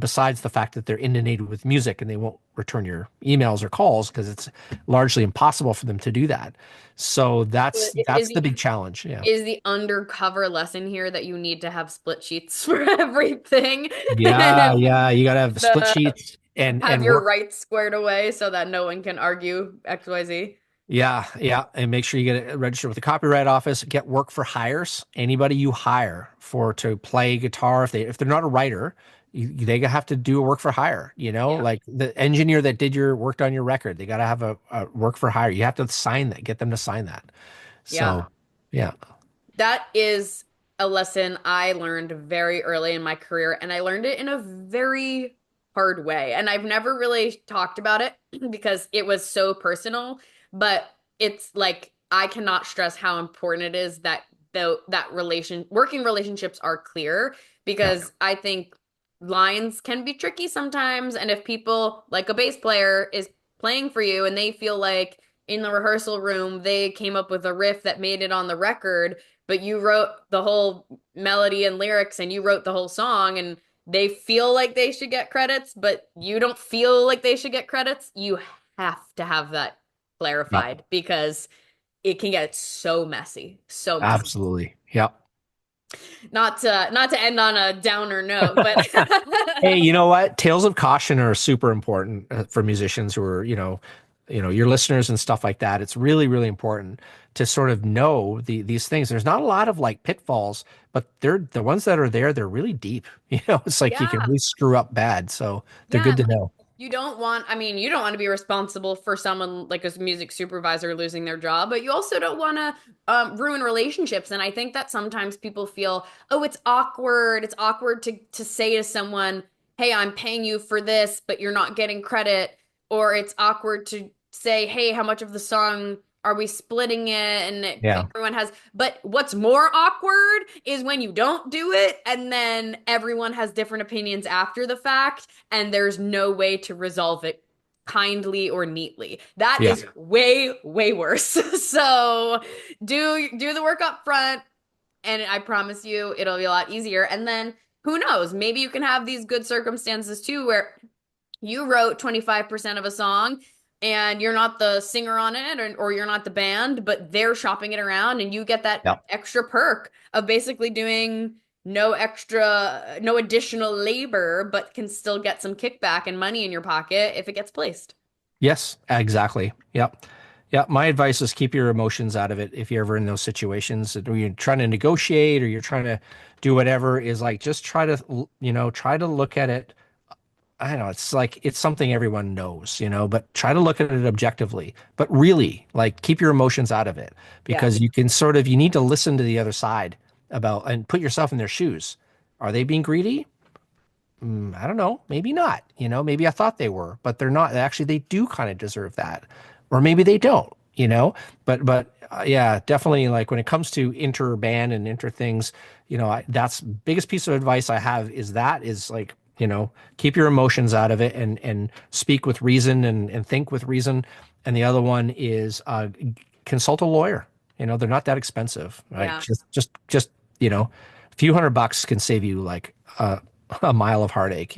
[SPEAKER 2] Besides the fact that they're inundated with music and they won't return your emails or calls because it's largely impossible for them to do that. So that's the big challenge. Yeah.
[SPEAKER 3] Is the undercover lesson here that you need to have split sheets for everything?
[SPEAKER 2] Yeah, yeah. You gotta have split sheets and
[SPEAKER 3] have your rights squared away so that no one can argue XYZ.
[SPEAKER 2] Yeah, yeah. And make sure you get it registered with the Copyright Office. Get work for hires. Anybody you hire to play guitar, if they're not a writer, they have to do a work for hire, like the engineer that worked on your record, they got to have a work for hire. You have to sign that, get them to sign that. So, yeah.
[SPEAKER 3] That is a lesson I learned very early in my career, and I learned it in a very hard way. And I've never really talked about it because it was so personal, but it's like, I cannot stress how important it is that working relationships are clear, because I think lines can be tricky sometimes. And if people, like a bass player is playing for you and they feel like in the rehearsal room they came up with a riff that made it on the record, but you wrote the whole melody and lyrics and you wrote the whole song, and they feel like they should get credits, but you don't feel like they should get credits, you have to have that clarified, because it can get so messy.
[SPEAKER 2] Absolutely. Yep.
[SPEAKER 3] Not to end on a downer note, but
[SPEAKER 2] hey, you know what? Tales of caution are super important for musicians who are, your listeners and stuff like that. It's really, really important to sort of know these things. There's not a lot of like pitfalls, but they're the ones that are there. They're really deep. It's like you can really screw up bad. So they're good to know.
[SPEAKER 3] You don't want to be responsible for someone like a music supervisor losing their job, but you also don't want to ruin relationships. And I think that sometimes people feel, oh, it's awkward. It's awkward to say to someone, hey, I'm paying you for this, but you're not getting credit. Or it's awkward to say, hey, how much of the song are we splitting it? And everyone has, but what's more awkward is when you don't do it and then everyone has different opinions after the fact and there's no way to resolve it kindly or neatly. That is way, way worse. So do the work up front, and I promise you it'll be a lot easier. And then who knows, maybe you can have these good circumstances too, where you wrote 25% of a song and you're not the singer on it, or you're not the band, but they're shopping it around, and you get that extra perk of basically doing no additional labor, but can still get some kickback and money in your pocket if it gets placed.
[SPEAKER 2] Yes, exactly. Yep. Yeah. My advice is keep your emotions out of it. If you're ever in those situations or you're trying to negotiate or you're trying to do whatever, is like, just try to look at it. I know it's something everyone knows, but try to look at it objectively, but really like keep your emotions out of it, because you can you need to listen to the other side and put yourself in their shoes. Are they being greedy? I don't know. Maybe not, maybe I thought they were, but they're not. Actually, they do kind of deserve that, or maybe they don't, but yeah, definitely. Like when it comes to inter band and inter things, that's biggest piece of advice I have is like, keep your emotions out of it and speak with reason and think with reason. And the other one is consult a lawyer. They're not that expensive, right? Yeah. Just a few $100 can save you like a mile of heartache,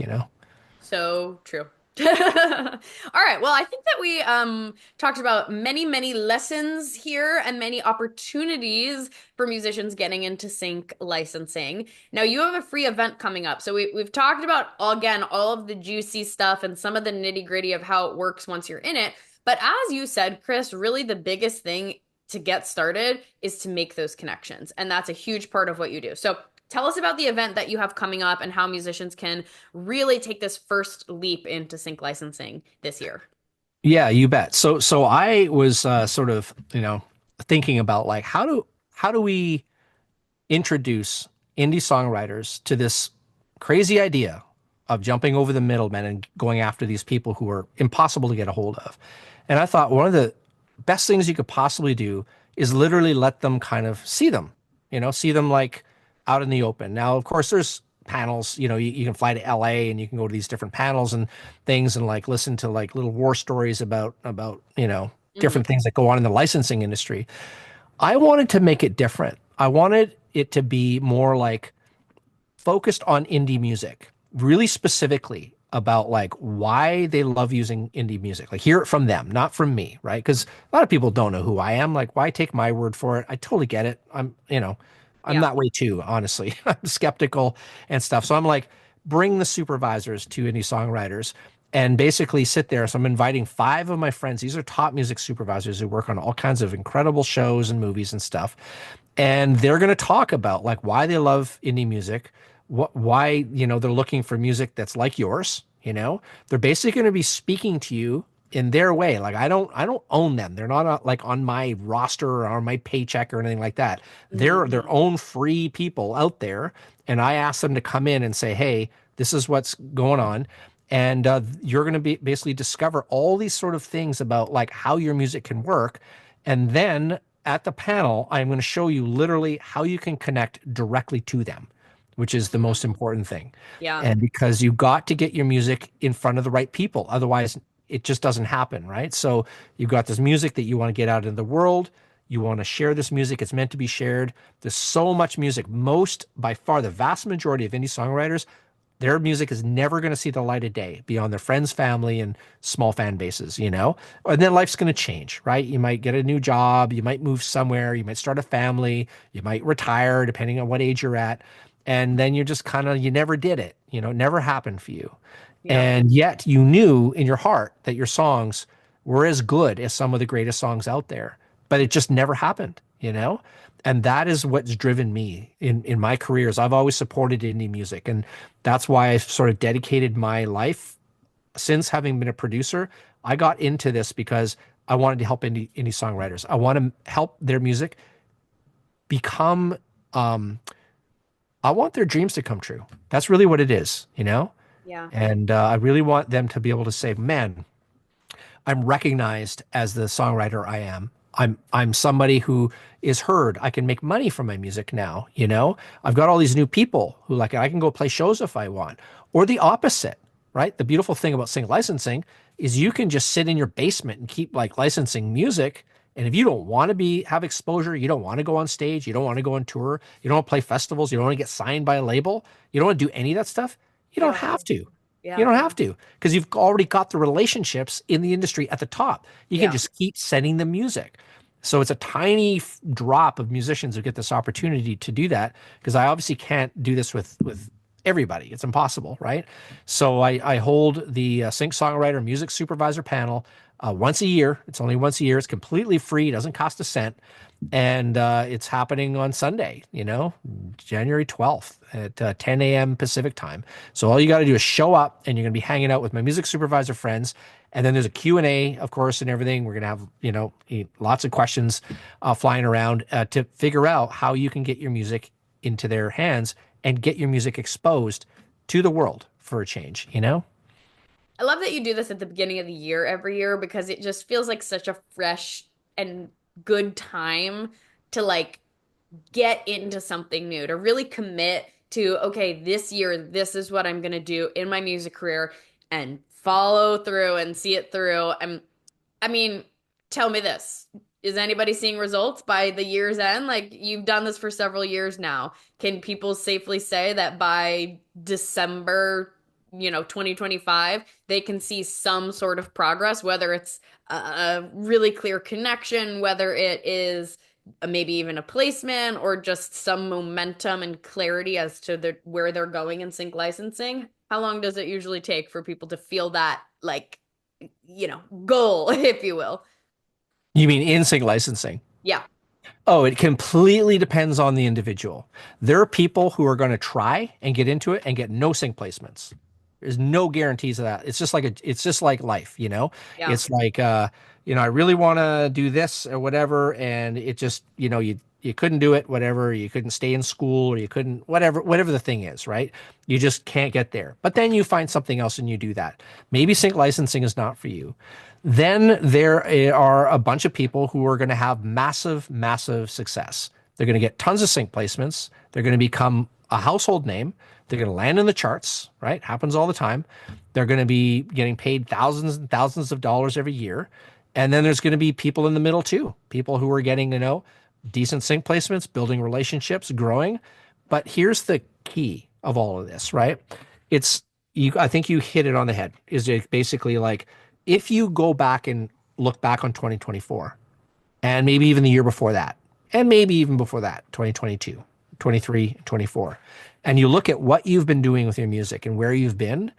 [SPEAKER 3] So true. All right. Well, I think that we talked about many lessons here and many opportunities for musicians getting into sync licensing. Now you have a free event coming up. So we've talked about again all of the juicy stuff and some of the nitty-gritty of how it works once you're in it. But as you said, Chris, really the biggest thing to get started is to make those connections. And that's a huge part of what you do. So tell us about the event that you have coming up and how musicians can really take this first leap into sync licensing this year.
[SPEAKER 2] Yeah, you bet. So I was sort of, thinking about like how do we introduce indie songwriters to this crazy idea of jumping over the middlemen and going after these people who are impossible to get a hold of. And I thought one of the best things you could possibly do is literally let them kind of see them, see them like out in the open. Now, of course, there's panels, you can fly to LA and you can go to these different panels and things and like listen to like little war stories about, different things that go on in the licensing industry. I wanted to make it different. I wanted it to be more like focused on indie music, really specifically about like why they love using indie music. Like hear it from them, not from me, right? Because a lot of people don't know who I am. Like, why take my word for it? I totally get it. I'm that way too, honestly. I'm skeptical and stuff. So I'm like, bring the supervisors to indie songwriters and basically sit there. So I'm inviting 5 of my friends. These are top music supervisors who work on all kinds of incredible shows and movies and stuff. And they're going to talk about like why they love indie music, why, they're looking for music that's like yours, they're basically going to be speaking to you in their way. Like I don't own them. They're not like on my roster or on my paycheck or anything like that. They're their own free people out there. And I ask them to come in and say, hey, this is what's going on. And you're going to be basically discover all these sort of things about like how your music can work. And then at the panel, I'm going to show you literally how you can connect directly to them, which is the most important thing.
[SPEAKER 3] Yeah.
[SPEAKER 2] And because you got to get your music in front of the right people. Otherwise, it just doesn't happen, right? So you've got this music that you want to get out in the world. You want to share this music. It's meant to be shared. There's so much music. By far, the vast majority of indie songwriters, their music is never going to see the light of day beyond their friends, family, and small fan bases, And then life's going to change, right? You might get a new job. You might move somewhere. You might start a family. You might retire, depending on what age you're at. And then you're just you never did it. It never happened for you. Yeah. And yet you knew in your heart that your songs were as good as some of the greatest songs out there, but it just never happened, And that is what's driven me in my careers. I've always supported indie music. And that's why I've sort of dedicated my life since having been a producer. I got into this because I wanted to help indie songwriters. I want to help their music become, I want their dreams to come true. That's really what it is,
[SPEAKER 3] Yeah.
[SPEAKER 2] And I really want them to be able to say, man, I'm recognized as the songwriter I am. I'm somebody who is heard. I can make money from my music now, I've got all these new people who like it. I can go play shows if I want. Or the opposite, right? The beautiful thing about sync licensing is you can just sit in your basement and keep like licensing music. And if you don't want to have exposure, you don't want to go on stage, you don't want to go on tour, you don't want to play festivals, you don't want to get signed by a label, you don't want to do any of that stuff, you don't have to. Yeah. You don't have to, because you've already got the relationships in the industry at the top. You can just keep sending them music. So it's a tiny drop of musicians who get this opportunity to do that, because I obviously can't do this with everybody. It's impossible, right? So I hold the Sync Songwriter Music Supervisor panel once a year. It's only once a year. It's completely free. It doesn't cost a cent. And it's happening on Sunday, January 12th at 10 a.m. Pacific time. So all you got to do is show up, and you're going to be hanging out with my music supervisor friends. And then there's a Q&A, of course, and everything. We're going to have, lots of questions flying around to figure out how you can get your music into their hands and get your music exposed to the world for a change,
[SPEAKER 3] I love that you do this at the beginning of the year every year, because it just feels like such a fresh and good time to like get into something new, to really commit to, okay, this year, this is what I'm going to do in my music career, and follow through and see it through. And I mean, tell me this. Is anybody seeing results by the year's end? Like, you've done this for several years now. Can people safely say that by December, 2025, they can see some sort of progress, whether it's a really clear connection, whether it is maybe even a placement or just some momentum and clarity as to where they're going in sync licensing. How long does it usually take for people to feel that, like, goal, if you will?
[SPEAKER 2] You mean in sync licensing?
[SPEAKER 3] Yeah.
[SPEAKER 2] Oh, it completely depends on the individual. There are people who are going to try and get into it and get no sync placements. There's no guarantees of that. It's just like life, you know?
[SPEAKER 3] Yeah.
[SPEAKER 2] It's like I really want to do this or whatever, and it just, you couldn't do it, whatever, you couldn't stay in school, or you couldn't, whatever the thing is, right? You just can't get there. But then you find something else and you do that. Maybe sync licensing is not for you. Then there are a bunch of people who are going to have massive, massive success. They're going to get tons of sync placements. They're going to become a household name. They're going to land in the charts, right? Happens all the time. They're going to be getting paid thousands and thousands of dollars every year. And then there's going to be people in the middle too, people who are getting, decent sync placements, building relationships, growing. But here's the key of all of this, right? I think you hit it on the head. Is it basically like, if you go back and look back on 2024 and maybe even the year before that, and maybe even before that, 2022, 23, 24, and you look at what you've been doing with your music and where you've been,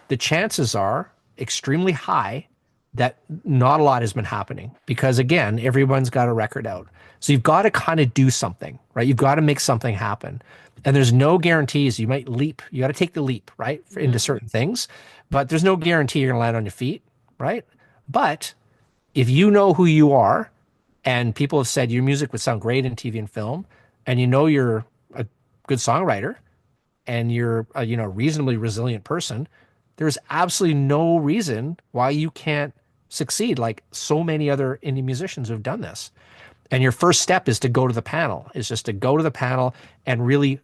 [SPEAKER 2] the chances are extremely high that not a lot has been happening because, again, everyone's got a record out. So you've got to kind of do something, right? You've got to make something happen. And there's no guarantees. You might leap. You got to take the leap, right? Into certain things, but there's no guarantee you're going to land on your feet, right? But if you know who you are and people have said your music would sound great in TV and film, and you're a good songwriter and you're a reasonably resilient person, there's absolutely no reason why you can't succeed like so many other indie musicians who've done this. And your first step is to go to the panel, and really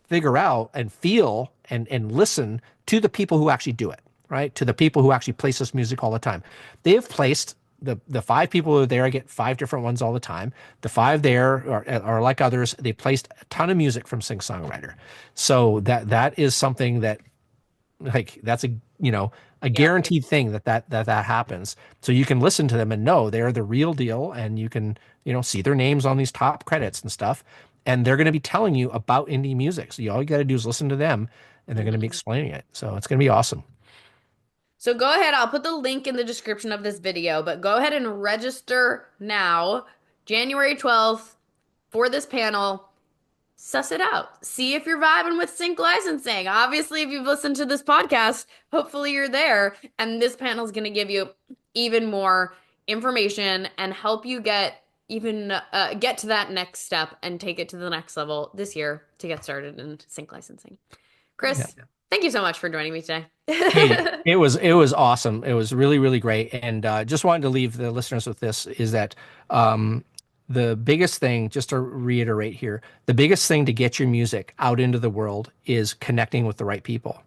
[SPEAKER 2] figure out and feel and listen to the people who actually do it, right? To the people who actually place this music all the time. They have placed the 5 people who are there. I get 5 different ones all the time. The 5 there are like others. They placed a ton of music from Sync Songwriter. So that is something that, like, that's a guaranteed thing that happens. So you can listen to them and know they're the real deal, and you can see their names on these top credits and stuff, and they're going to be telling you about indie music. So all you got to do is listen to them, and they're going to be explaining it. So it's going to be awesome.
[SPEAKER 3] So go ahead. I'll put the link in the description of this video, but go ahead and register now, January 12th, for this panel. Suss it out. See if you're vibing with sync licensing. Obviously, if you've listened to this podcast, hopefully you're there. And this panel is going to give you even more information and help you get to that next step and take it to the next level this year to get started in sync licensing. Chris, thank you so much for joining me today.
[SPEAKER 2] Hey, it was awesome. It was really, really great. And just wanted to leave the listeners with this, is that the biggest thing, just to reiterate here, the biggest thing to get your music out into the world is connecting with the right people.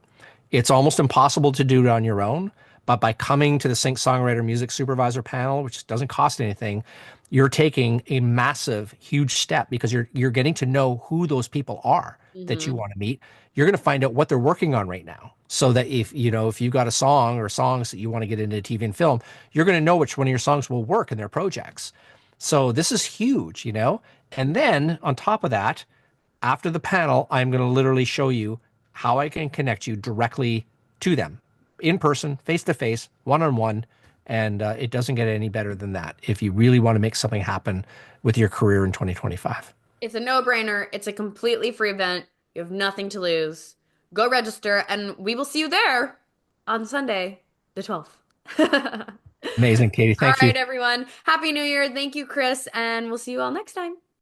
[SPEAKER 2] It's almost impossible to do it on your own, but by coming to the Sync Songwriter Music Supervisor panel, which doesn't cost anything, you're taking a massive, huge step, because you're getting to know who those people are that you want to meet. You're going to find out what they're working on right now, so that if you've got a song or songs that you want to get into TV and film, you're going to know which one of your songs will work in their projects. So this is huge, And then on top of that, after the panel, I'm going to literally show you how I can connect you directly to them, in person, face to face, one-on-one. And it doesn't get any better than that if you really want to make something happen with your career in 2025.
[SPEAKER 3] It's a no-brainer. It's a completely free event. You have nothing to lose. Go register, and we will see you there on Sunday, the 12th.
[SPEAKER 2] Amazing, Katie. Thank you.
[SPEAKER 3] All right, everyone. Happy New Year. Thank you, Chris, and we'll see you all next time.